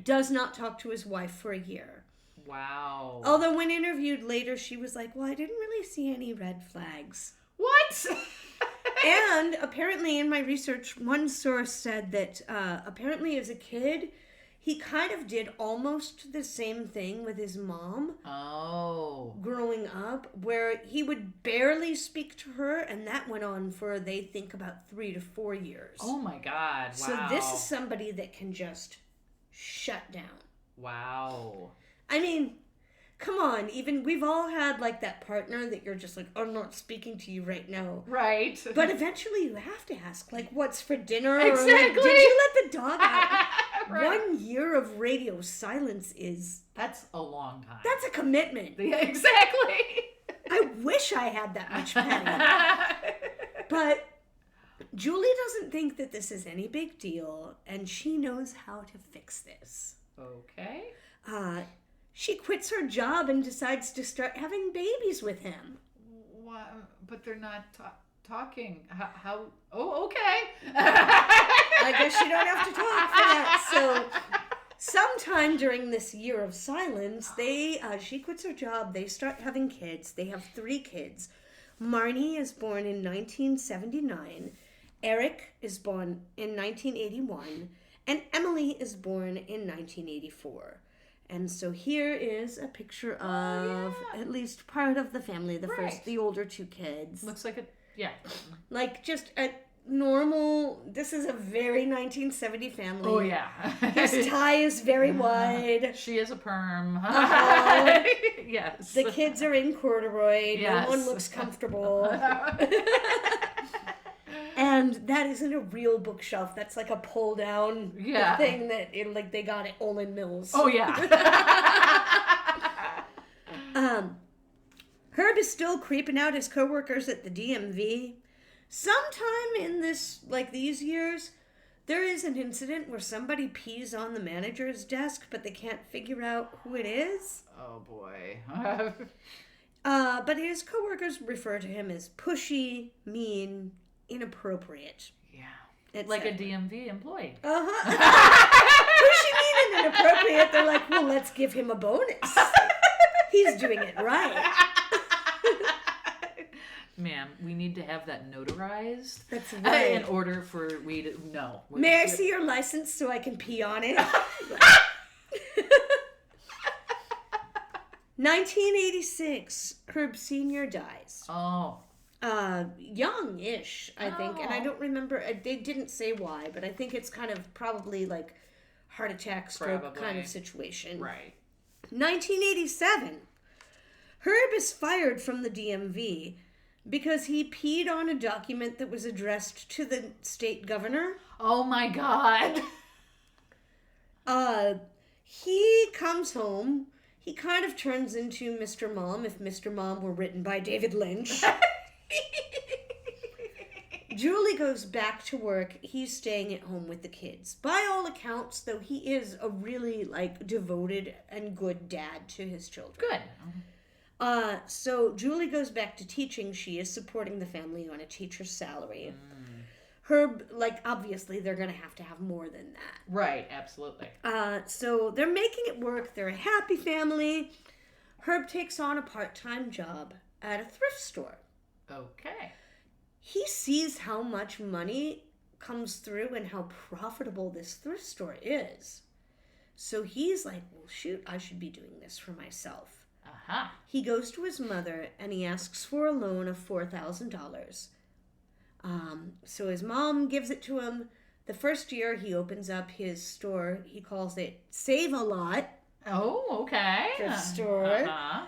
B: Does not talk to his wife for a year.
A: Wow.
B: Although when interviewed later, she was like, well, I didn't really see any red flags.
A: What?
B: And apparently in my research, one source said that apparently as a kid, he kind of did almost the same thing with his mom.
A: Oh.
B: Growing up, where he would barely speak to her, and that went on for, they think, about 3 to 4 years.
A: Oh my God. Wow.
B: So this is somebody that can just shut down.
A: Wow.
B: I mean, come on, even we've all had like that partner that you're just like, I'm not speaking to you right now.
A: Right.
B: But eventually you have to ask, like, what's for dinner?
A: Exactly.
B: Or, like, did you let the dog out?
A: Right.
B: 1 year of radio silence is...
A: That's a long time.
B: That's a commitment.
A: Yeah, exactly.
B: I wish I had that much panic. But Julie doesn't think that this is any big deal, and she knows how to fix this.
A: Okay.
B: She quits her job and decides to start having babies with him.
A: What? But they're not talking. How? Oh, okay.
B: I guess you don't have to talk for that. So, sometime during this year of silence, she quits her job. They start having kids. They have 3 kids. Marnie is born in 1979. Eric is born in 1981. And Emily is born in 1984. And so here is a picture of at least part of the family, the older 2 kids.
A: Looks like
B: like just a normal, this is a very 1970 family.
A: Oh, yeah.
B: His tie is very wide.
A: She is a perm. Yes.
B: The kids are in corduroy.
A: Yes.
B: No one looks comfortable. And that isn't a real bookshelf. That's like a pull-down thing that they got at Olin Mills.
A: Oh, yeah.
B: Herb is still creeping out his coworkers at the DMV. Sometime in these years, there is an incident where somebody pees on the manager's desk, but they can't figure out who it is.
A: Oh, boy.
B: But his coworkers refer to him as pushy, mean, inappropriate.
A: Yeah. Like a DMV employee.
B: Pushy, mean, and inappropriate. They're like, well, let's give him a bonus. He's doing it right.
A: Ma'am, we need to have that notarized.
B: That's right.
A: In order for we to... No.
B: May I see your license so I can pee on it? 1986, Herb Sr. dies.
A: Oh.
B: Young-ish, I think. And I don't remember, they didn't say why, but I think it's kind of probably like heart attack, stroke kind of situation.
A: Right.
B: 1987, Herb is fired from the DMV because he peed on a document that was addressed to the state governor.
A: Oh my God.
B: He comes home. He kind of turns into Mr. Mom if Mr. Mom were written by David Lynch. Julie goes back to work. He's staying at home with the kids. By all accounts, though, he is a really, devoted and good dad to his children.
A: Good.
B: So Julie goes back to teaching. She is supporting the family on a teacher's salary. Herb, obviously, they're going to have more than that.
A: Right, absolutely.
B: So they're making it work. They're a happy family. Herb takes on a part-time job at a thrift store.
A: Okay.
B: He sees how much money comes through and how profitable this thrift store is. So he's like, well, shoot, I should be doing this for myself.
A: Uh-huh.
B: He goes to his mother and he asks for a loan of $4,000. So his mom gives it to him. The first year he opens up his store, he calls it Save a Lot.
A: Oh, okay.
B: Thrift store.
A: Uh-huh.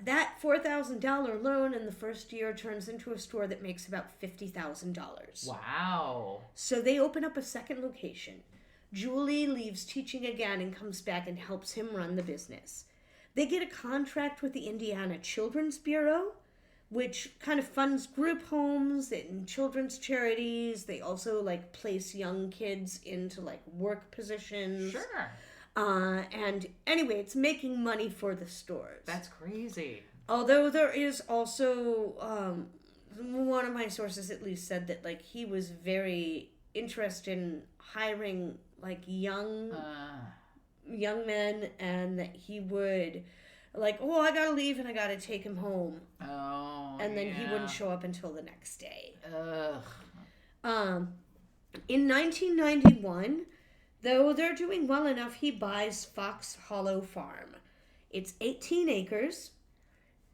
B: That $4,000 loan in the first year turns into a store that makes about $50,000.
A: Wow.
B: So they open up a second location. Julie leaves teaching again and comes back and helps him run the business. They get a contract with the Indiana Children's Bureau, which kind of funds group homes and children's charities. They also place young kids into work positions.
A: Sure.
B: And anyway, it's making money for the stores.
A: That's crazy.
B: Although there is also, one of my sources at least said that he was very interested in hiring young men, and that he would I gotta leave and I gotta take him home.
A: Oh,
B: and then he wouldn't show up until the next day.
A: Ugh.
B: In 1991, though they're doing well enough, he buys Fox Hollow Farm. It's 18 acres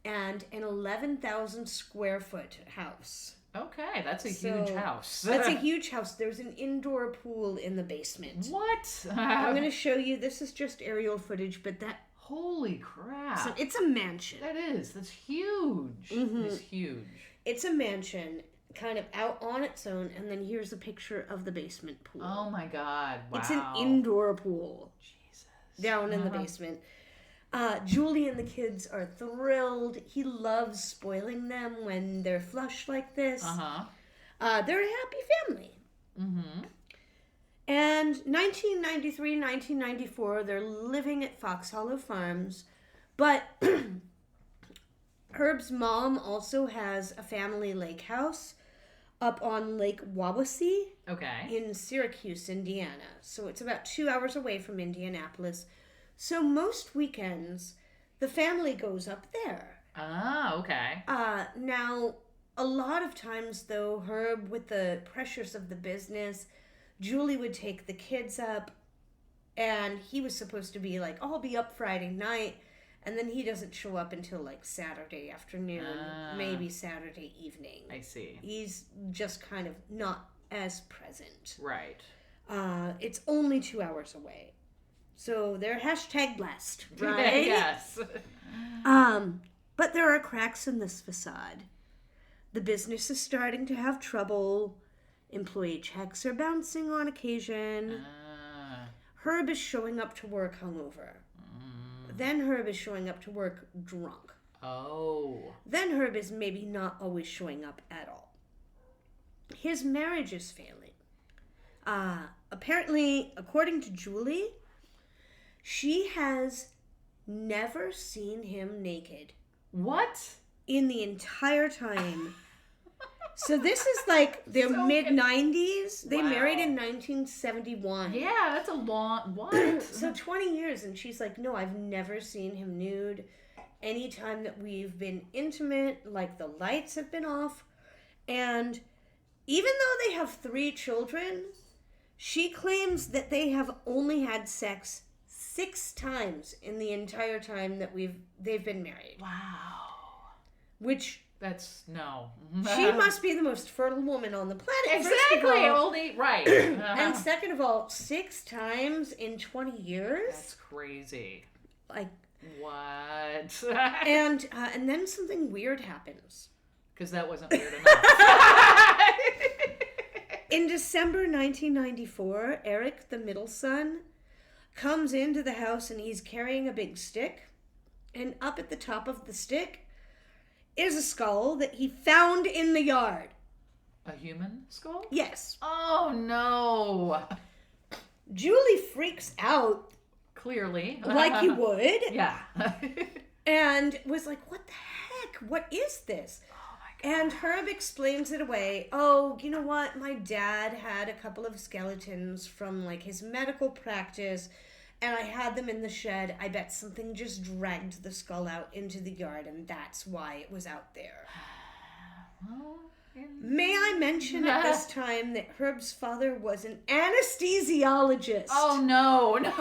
B: and an 11,000 square foot house.
A: Okay, that's a huge house.
B: That's a huge house. There's an indoor pool in the basement.
A: What?
B: I'm going to show you. This is just aerial footage, but that...
A: Holy crap.
B: So it's a mansion.
A: That is. That's huge.
B: Mm-hmm.
A: It's huge.
B: It's a mansion, kind of out on its own, and then here's a picture of the basement pool.
A: Oh my God. Wow.
B: It's an indoor pool.
A: Jesus.
B: Down in the basement. Julie and the kids are thrilled. He loves spoiling them when they're flush like this.
A: Uh-huh.
B: They're a happy family.
A: Mm-hmm.
B: And 1993, 1994, they're living at Fox Hollow Farms. But Herb's mom also has a family lake house up on Lake Wawasee.
A: Okay.
B: In Syracuse, Indiana. So it's about 2 hours away from Indianapolis. So most weekends, the family goes up there.
A: Ah, okay.
B: Now, a lot of times, though, Herb, with the pressures of the business, Julie would take the kids up, and he was supposed to be I'll be up Friday night, and then he doesn't show up until Saturday afternoon, maybe Saturday evening.
A: I see.
B: He's just kind of not as present.
A: Right.
B: It's only 2 hours away. So they're #blessed, right?
A: Yes.
B: But there are cracks in this facade. The business is starting to have trouble. Employee checks are bouncing on occasion. Herb is showing up to work hungover. Then Herb is showing up to work drunk.
A: Oh.
B: Then Herb is maybe not always showing up at all. His marriage is failing. Apparently, according to Julie, she has never seen him naked.
A: What?
B: In the entire time. So this is the mid-90s. They married in 1971.
A: Yeah, that's a long... What?
B: So 20 years, and she's like, no, I've never seen him nude. Anytime that we've been intimate, the lights have been off. And even though they have 3 children, she claims that they have only had sex 6 times in the entire time that they've been married.
A: Wow.
B: Which...
A: That's... No.
B: She must be the most fertile woman on the planet.
A: Exactly. Only... Right.
B: And second of all, 6 times in 20 years?
A: That's crazy.
B: What?
A: What?
B: And then something weird happens.
A: Because that wasn't weird enough.
B: In December 1994, Eric, the middle son, comes into the house and he's carrying a big stick. And up at the top of the stick is a skull that he found in the yard.
A: A human skull?
B: Yes.
A: Oh, no.
B: Julie freaks out.
A: Clearly.
B: Like you would.
A: Yeah.
B: And was like, what the heck? What is this?
A: Oh, my God.
B: And Herb explains it away. Oh, you know what? My dad had a couple of skeletons from, like, his medical practice, and I had them in the shed. I bet something just dragged the skull out into the yard, and that's why it was out there.
A: Well,
B: May I mention at this time that Herb's father was an anesthesiologist?
A: oh, no. No.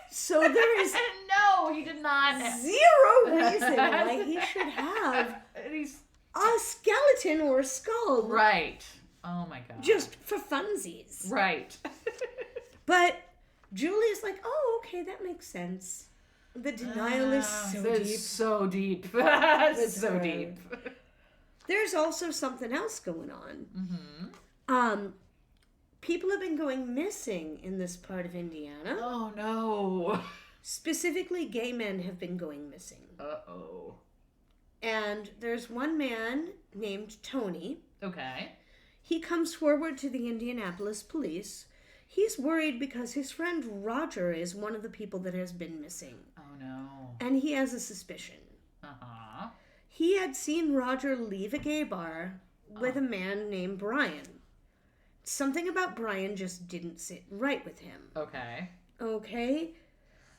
B: So there is
A: No, he did not.
B: zero reason why he should have
A: He's...
B: a skeleton or a skull.
A: Right. Oh, my God.
B: Just for funsies.
A: Right.
B: But Julie's like, oh, okay, that makes sense. The denial is so
A: It's
B: deep.
A: so deep.
B: It's
A: so
B: her.
A: deep.
B: There's also something else going on.
A: Mm-hmm.
B: People have been going missing in this part of Indiana.
A: Oh, no.
B: Specifically, gay men have been going missing.
A: Uh-oh.
B: And there's one man named Tony.
A: Okay.
B: He comes forward to the Indianapolis police. He's worried because his friend Roger is one of the people that has been missing.
A: Oh, no.
B: And he has a suspicion.
A: Uh-huh.
B: He had seen Roger leave a gay bar with a man named Brian. Something about Brian just didn't sit right with him.
A: Okay.
B: Okay?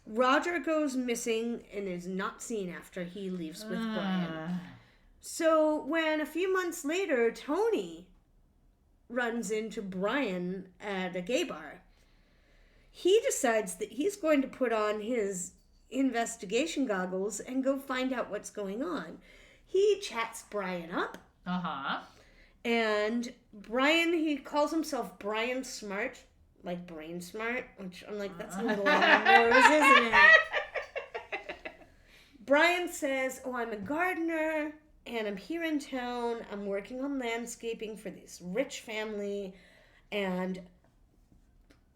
B: Roger goes missing and is not seen after he leaves with Brian. So when a few months later, Tony runs into Brian at a gay bar, he decides that he's going to put on his investigation goggles and go find out what's going on. He chats Brian up.
A: Uh-huh.
B: And Brian, he calls himself Brian Smart, like brain smart, which I'm like, that's a little on the nose, isn't it? Brian says, oh, I'm a gardener, and I'm here in town. I'm working on landscaping for this rich family, and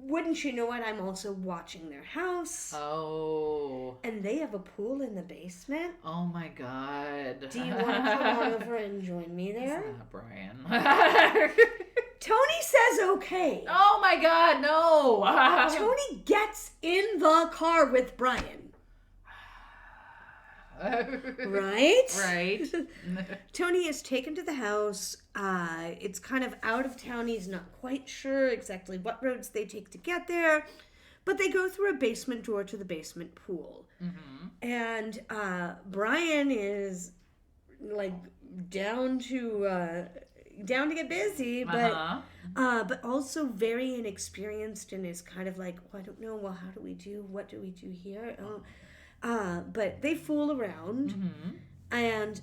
B: wouldn't you know it, I'm also watching their house.
A: Oh.
B: And they have a pool in the basement.
A: Oh, my God.
B: Do you want to come on over and join me there?
A: It's not Brian.
B: Tony says okay.
A: Oh, my God, no.
B: Tony gets in the car with Brian. Right?
A: Right.
B: Tony is taken to the house. It's kind of out of town. He's not quite sure exactly what roads they take to get there. But they go through a basement door to the basement pool. Mm-hmm. And Brian is like down to get busy, but but also very inexperienced and is kind of like, oh, I don't know. Well, how do we do? What do we do here? But they fool around, and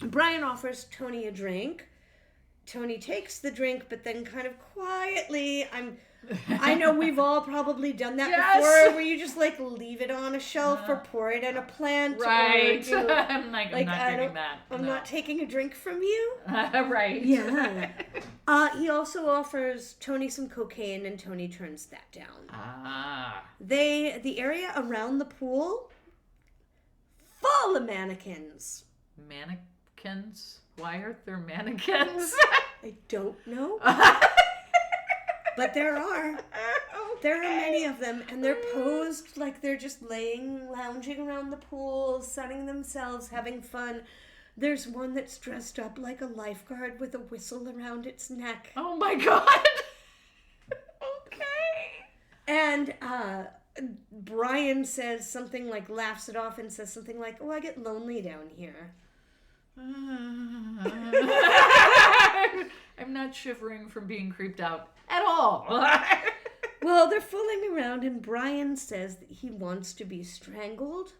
B: Brian offers Tony a drink. Tony takes the drink, but then kind of quietly, I know we've all probably done that before, where you just like leave it on a shelf or pour it in a plant.
A: Right.
B: Or,
A: I'm not doing that.
B: I'm not taking a drink from you.
A: Right.
B: Yeah. He also offers Tony some cocaine, and Tony turns that down. The area around the pool, full of mannequins.
A: Mannequins? Why are there mannequins?
B: I don't know. But there are. There are many of them, and they're posed like they're just lounging around the pool, sunning themselves, having fun. There's one that's dressed up like a lifeguard with a whistle around its neck.
A: Oh my God. Okay.
B: And Brian says something like, laughs it off and says something like, oh, I get lonely down here.
A: I'm not shivering from being creeped out at all.
B: Well, they're fooling around, and Brian says that he wants to be strangled.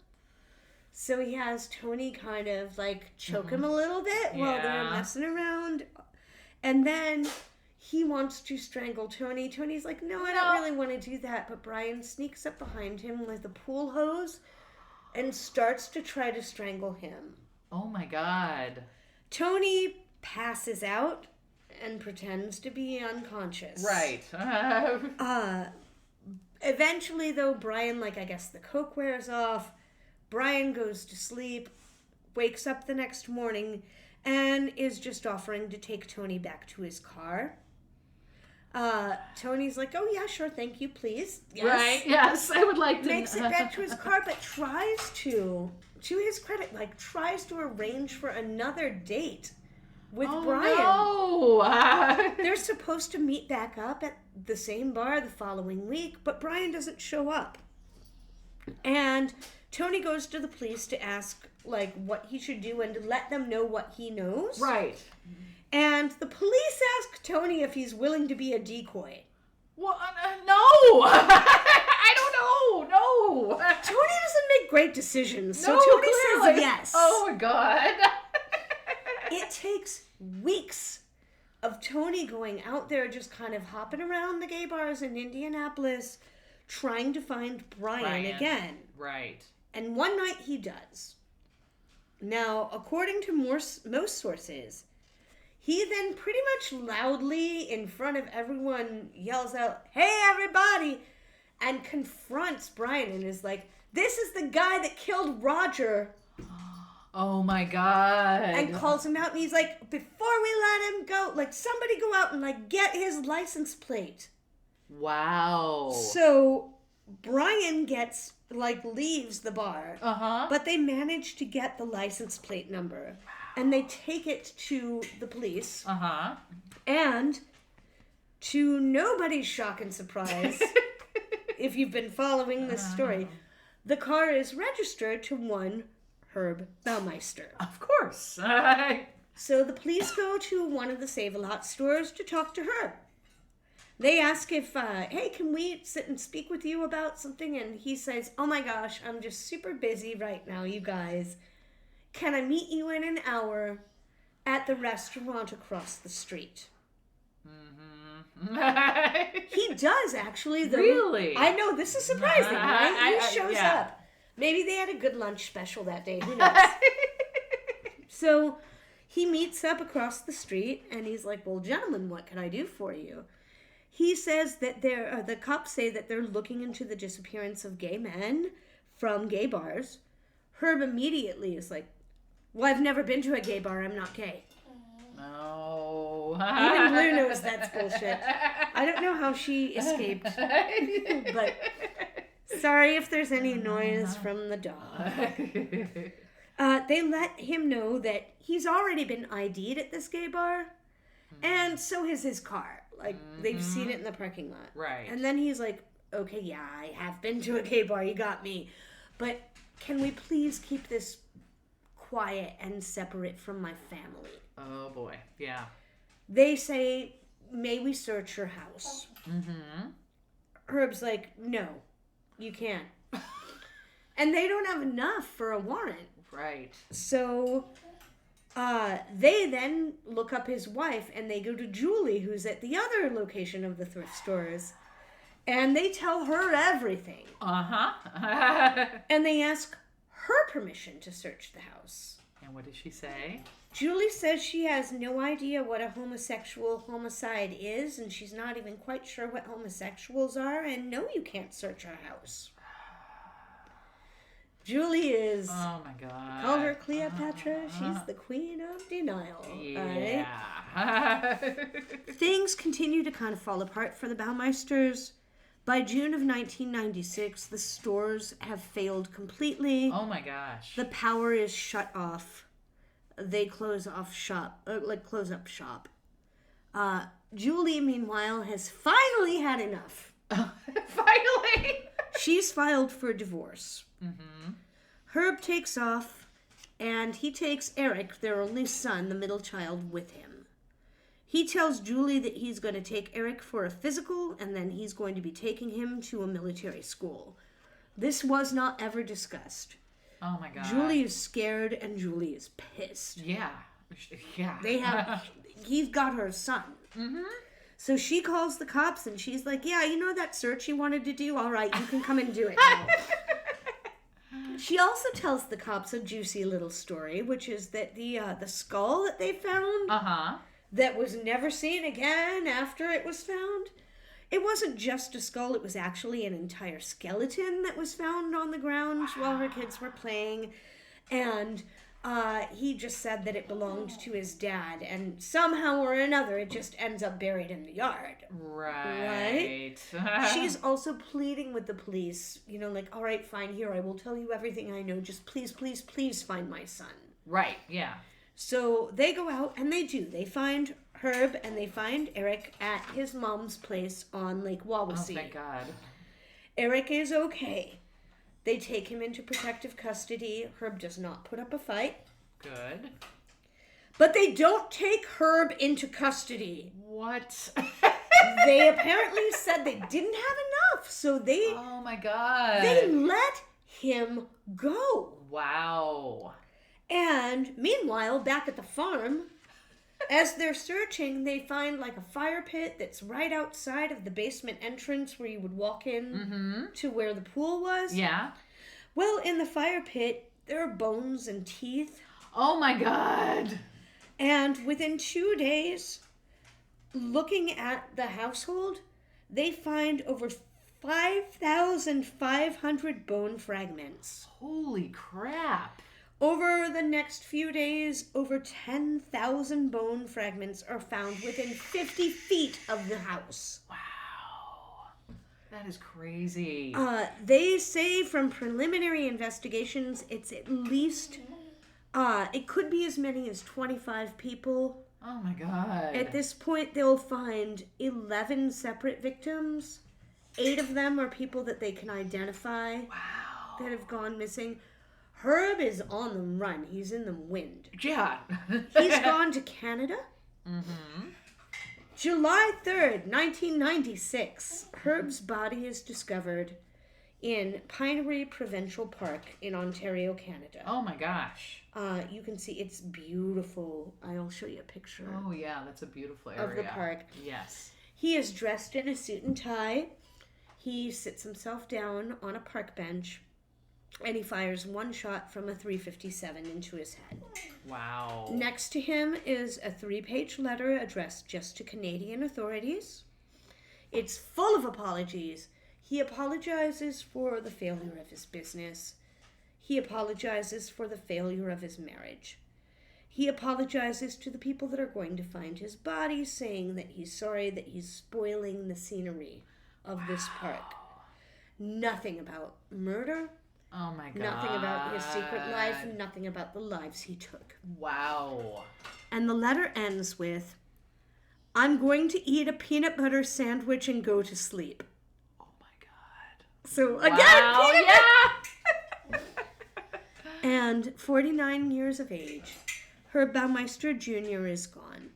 B: So he has Tony kind of like choke him a little bit while they're messing around. And then he wants to strangle Tony. Tony's like, no, I don't really want to do that. But Brian sneaks up behind him with a pool hose and starts to try to strangle him.
A: Oh my God.
B: Tony passes out and pretends to be unconscious.
A: Right.
B: Eventually, though, Brian, I guess the coke wears off. Brian goes to sleep, wakes up the next morning, and is just offering to take Tony back to his car. Tony's like, oh yeah, sure, thank you, please. Yes.
A: Right, yes, I would like to.
B: Makes it back to his car, but tries to his credit, like tries to arrange for another date with Brian.
A: No.
B: They're supposed to meet back up at the same bar the following week, but Brian doesn't show up. And Tony goes to the police to ask, like, what he should do and to let them know what he knows.
A: Right.
B: And the police ask Tony if he's willing to be a decoy.
A: Well, no. I don't know. No.
B: Tony doesn't make great decisions, so
A: No,
B: Tony
A: clearly.
B: says yes.
A: Oh my God.
B: It takes weeks of Tony going out there just kind of hopping around the gay bars in Indianapolis trying to find Brian again.
A: Right.
B: And one night he does. Now, according to most sources, he then pretty much loudly in front of everyone yells out, "Hey everybody!" and confronts Brian and is like, "This is the guy that killed Roger."
A: Oh my God.
B: And calls him out, and he's like, "Before we let him go, like, somebody go out and, like, get his license plate."
A: Wow.
B: So Brian gets, like, leaves the bar.
A: Uh-huh.
B: But they manage to get the license plate number. And they take it to the police.
A: Uh-huh.
B: And to nobody's shock and surprise, if you've been following this story, the car is registered to one Herb Baumeister.
A: Of course.
B: So the police go to one of the Save-A-Lot stores to talk to Herb. They ask if, hey, can we sit and speak with you about something? And he says, oh my gosh, I'm just super busy right now, you guys. Can I meet you in an hour at the restaurant across the street?
A: Mm-hmm.
B: He does, actually. Though.
A: Really?
B: I know, this is surprising, right? He shows up. Maybe they had a good lunch special that day. Who knows? So he meets up across the street, and he's like, well, gentlemen, what can I do for you? He says that the cops say that they're looking into the disappearance of gay men from gay bars. Herb immediately is like, well, I've never been to a gay bar. I'm not gay.
A: No.
B: Even Blue knows that's bullshit. I don't know how she escaped. But sorry if there's any noise from the dog. They let him know that he's already been ID'd at this gay bar. And so has his car. Like, they've seen it in the parking lot.
A: Right.
B: And then he's like, okay, yeah, I have been to a gay bar. You got me. But can we please keep this quiet and separate from my family?
A: Oh, boy. Yeah.
B: They say, may we search your house?
A: Mm-hmm.
B: Herb's like, no, you can't. And they don't have enough for a warrant.
A: Right.
B: So they then look up his wife, and they go to Julie, who's at the other location of the thrift stores, and they tell her everything.
A: Uh-huh.
B: And they ask her permission to search the house.
A: And what does she say?
B: Julie says she has no idea what a homosexual homicide is, and she's not even quite sure what homosexuals are, and no, you can't search her house. Julie is...
A: Oh, my God.
B: Call her Cleopatra. She's the queen of denial.
A: Yeah.
B: Right? Things continue to kind of fall apart for the Baumeisters. By June of 1996, the stores have failed completely.
A: Oh, my gosh.
B: The power is shut off. They close up shop. Julie, meanwhile, has finally had enough.
A: Finally!
B: She's filed for divorce.
A: Mm-hmm.
B: Herb takes off, and he takes Eric, their only son, the middle child, with him. He tells Julie that he's going to take Eric for a physical, and then he's going to be taking him to a military school. This was not ever discussed.
A: Oh, my God.
B: Julie is scared, and Julie is pissed.
A: Yeah. Yeah.
B: He's got her son.
A: Mm-hmm.
B: So she calls the cops, and she's like, yeah, you know that search you wanted to do? All right, you can come and do it now. She also tells the cops a juicy little story, which is that the skull that they found that was never seen again after it was found, it wasn't just a skull, it was actually an entire skeleton that was found on the ground while her kids were playing. And He just said that it belonged to his dad, and somehow or another it just ends up buried in the yard.
A: Right.
B: She's also pleading with the police, like, all right, fine, here, I will tell you everything I know. Just please, please, please find my son.
A: Right, yeah.
B: So they go out, and they do. They find Herb, and they find Eric at his mom's place on Lake Wawasee.
A: Oh, thank God.
B: Eric is okay. They take him into protective custody. Herb does not put up a fight.
A: Good.
B: But they don't take Herb into custody.
A: What?
B: They apparently said they didn't have enough, so they...
A: Oh, my God.
B: They let him go.
A: Wow.
B: And meanwhile, back at the farm, as they're searching, they find like a fire pit that's right outside of the basement entrance where you would walk in to where the pool was.
A: Yeah.
B: Well, in the fire pit, there are bones and teeth.
A: Oh my God.
B: And within 2 days, looking at the household, they find over 5,500 bone fragments.
A: Holy crap.
B: Over the next few days, over 10,000 bone fragments are found within 50 feet of the house.
A: Wow. That is crazy.
B: They say from preliminary investigations, it's at least, it could be as many as 25 people.
A: Oh my God.
B: At this point, they'll find 11 separate victims. 8 of them are people that they can identify.
A: Wow.
B: That have gone missing. Herb is on the run. He's in the wind.
A: Yeah.
B: He's gone to Canada. July 3rd, 1996. Herb's body is discovered in Pinery Provincial Park in Ontario, Canada.
A: Oh my gosh.
B: You can see it's beautiful. I'll show you a picture.
A: Oh yeah, that's a beautiful area.
B: Of the park.
A: Yes.
B: He is dressed in a suit and tie. He sits himself down on a park bench. And he fires one shot from a .357 into his head.
A: Wow.
B: Next to him is a 3-page letter addressed just to Canadian authorities. It's full of apologies. He apologizes for the failure of his business. He apologizes for the failure of his marriage. He apologizes to the people that are going to find his body, saying that he's sorry that he's spoiling the scenery of this park. Nothing about murder.
A: Oh my God.
B: Nothing about his secret life, nothing about the lives he took.
A: Wow.
B: And the letter ends with, I'm going to eat a peanut butter sandwich and go to sleep.
A: Oh my God.
B: So again,
A: wow,
B: peanut butter. And 49 years of age, Herb Baumeister Jr. is gone.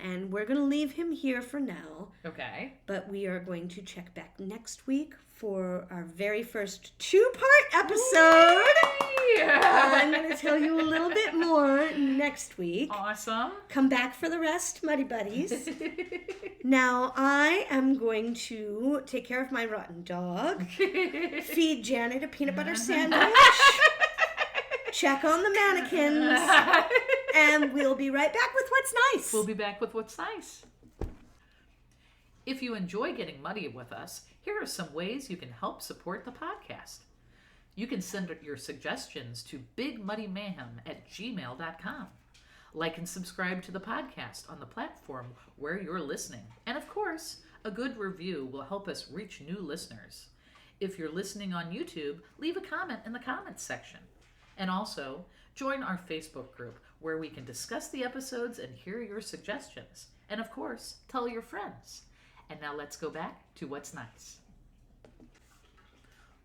B: And we're going to leave him here for now.
A: Okay.
B: But we are going to check back next week for our very first 2-part episode. I'm going to tell you a little bit more next week.
A: Awesome.
B: Come back for the rest, Muddy Buddies. Now, I am going to take care of my rotten dog, feed Janet a peanut butter sandwich, check on the mannequins, and we'll be right back with What's Nice.
A: We'll be back with What's Nice. If you enjoy getting muddy with us, here are some ways you can help support the podcast. You can send your suggestions to bigmuddymayhem@gmail.com. Like and subscribe to the podcast on the platform where you're listening. And of course, a good review will help us reach new listeners. If you're listening on YouTube, leave a comment in the comments section. And also, join our Facebook group where we can discuss the episodes and hear your suggestions. And of course, tell your friends. And now let's go back to What's Nice.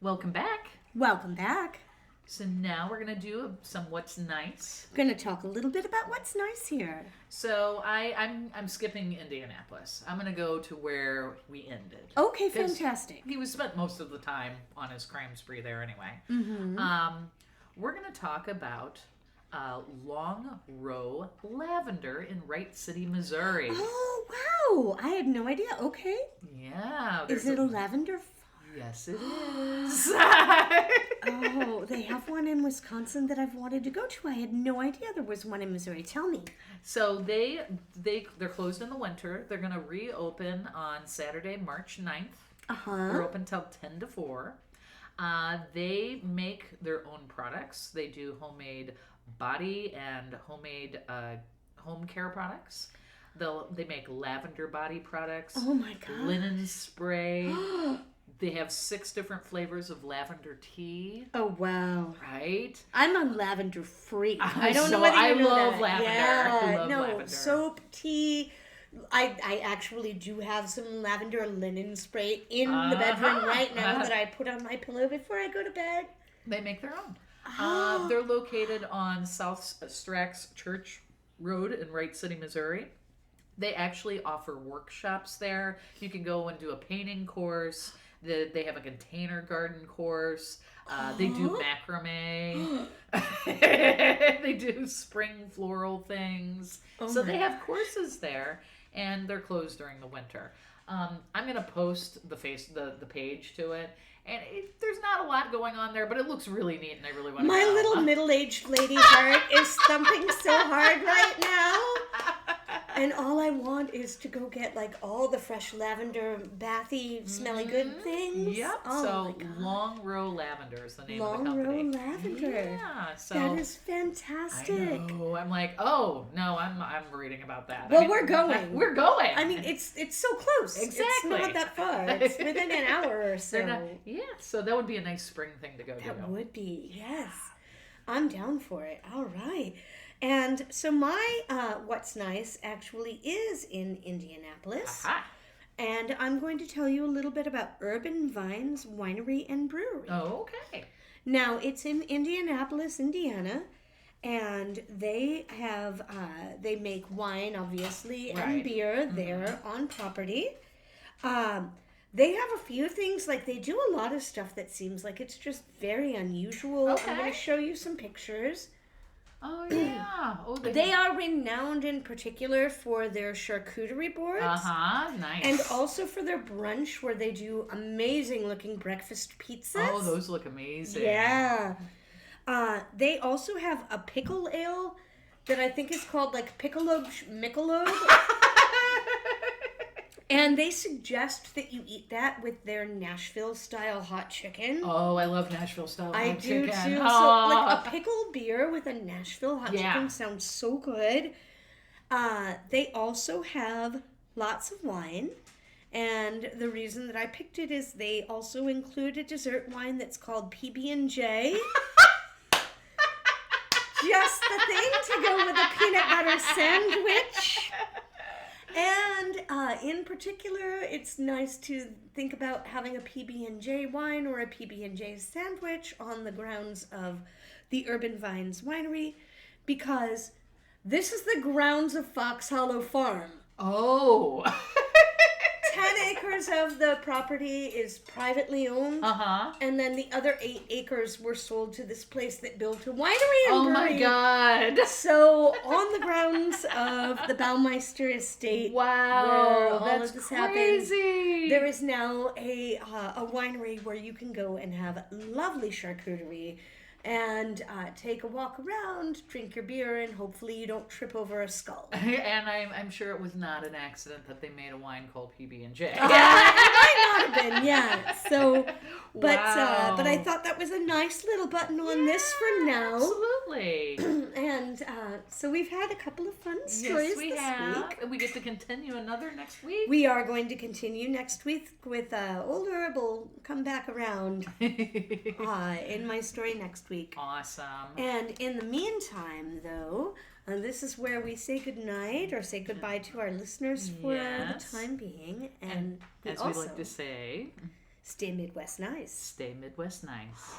A: Welcome back.
B: Welcome back.
A: So now we're going to do some What's Nice.
B: I'm going to talk a little bit about What's Nice here.
A: So I'm skipping Indianapolis. I'm going to go to where we ended.
B: Okay, fantastic.
A: He was spent most of the time on his crime spree there anyway.
B: Mm-hmm.
A: We're going to talk about Long Row Lavender in Wright City, Missouri.
B: Oh, wow. I had no idea. Okay.
A: Yeah.
B: Is it a lavender farm?
A: Yes, it is.
B: Oh, they have one in Wisconsin that I've wanted to go to. I had no idea there was one in Missouri. Tell me.
A: So they're closed in the winter. They're going to reopen on Saturday, March 9th.
B: Uh-huh.
A: They're open till 10 to 4. They make their own products. They do homemade body and homemade home care products. They make lavender body products.
B: Oh my god.
A: Linen spray. They have 6 different flavors of lavender tea.
B: Oh wow.
A: Right?
B: I'm a lavender freak. I don't
A: So
B: know whether you
A: I
B: know
A: love
B: that.
A: lavender.
B: Yeah,
A: I love
B: no,
A: lavender.
B: soap, tea. I actually do have some lavender linen spray in the bedroom right now that I put on my pillow before I go to bed.
A: They make their own. They're located on South Strax Church Road in Wright City, Missouri. They actually offer workshops there. You can go and do a painting course. They have a container garden course. They do macrame. They do spring floral things. So they have courses there, and they're closed during the winter. I'm gonna post the page to it, and there's not a lot going on there, but it looks really neat, and I really want to.
B: My
A: go.
B: little middle-aged lady heart is thumping so hard right now. And all I want is to go get like all the fresh lavender, bathy, smelly good things.
A: Yep.
B: Oh
A: So
B: my God.
A: Long Row Lavender is the name
B: Long
A: of the company.
B: Row Lavender.
A: Yeah. So
B: That is fantastic.
A: I know. I'm like, oh no, I'm reading about that.
B: Well, we're going.
A: We're going.
B: I mean, it's so close.
A: Exactly.
B: It's not that far. It's within an hour or so.
A: Yeah. So that would be a nice spring thing to go do.
B: That would be, yes. I'm down for it. All right. And so my What's Nice actually is in Indianapolis.
A: Aha.
B: And I'm going to tell you a little bit about Urban Vines Winery and Brewery.
A: Oh, okay.
B: Now, it's in Indianapolis, Indiana. And they have, they make wine, obviously, and
A: Right.
B: beer there on property. They have a few things, like they do a lot of stuff that seems like it's just very unusual.
A: Okay.
B: I'm going to show you some pictures.
A: Oh yeah. Oh,
B: They are renowned in particular for their charcuterie boards.
A: Nice.
B: And also for their brunch, where they do amazing looking breakfast pizzas.
A: Oh, those look amazing.
B: Yeah. They also have a pickle ale that I think is called like Piccolo Michelob. And they suggest that you eat that with their Nashville style hot chicken.
A: Oh, I love Nashville style
B: I
A: hot
B: do
A: chicken.
B: too.
A: Oh.
B: So like a pickled beer with a Nashville hot
A: Yeah.
B: chicken sounds so good. They also have lots of wine. And the reason that I picked it is they also include a dessert wine that's called PB&J. Just the thing to go with a peanut butter sandwich. And in particular, it's nice to think about having a PB&J wine or a PB&J sandwich on the grounds of the Urban Vines Winery, because this is the grounds of Fox Hollow Farm.
A: Oh.
B: 10 acres of the property is privately owned. And then the other 8 acres were sold to this place that built a winery and
A: Oh my
B: brewery.
A: God.
B: So on the grounds of the Baumeister estate,
A: Wow.
B: where all
A: That's
B: of this
A: crazy.
B: happened, there is now a winery where you can go and have lovely charcuterie and take a walk around, drink your beer, and hopefully you don't trip over a skull.
A: And I'm sure it was not an accident that they made a wine called PB&J.
B: It might not have been, yeah. So, but
A: Wow.
B: but I thought that was a nice little button on this for now.
A: Absolutely.
B: And so we've had a couple of fun stories
A: Yes, we
B: this
A: have.
B: week.
A: And we get to continue another next week.
B: We are going to continue next week with Old Herb will come back around in my story next week.
A: Awesome.
B: And in the meantime, though, this is where we say goodnight or say goodbye to our listeners for
A: Yes.
B: the time being. And we
A: As we
B: also
A: like to say,
B: stay Midwest nice.
A: stay Midwest nice.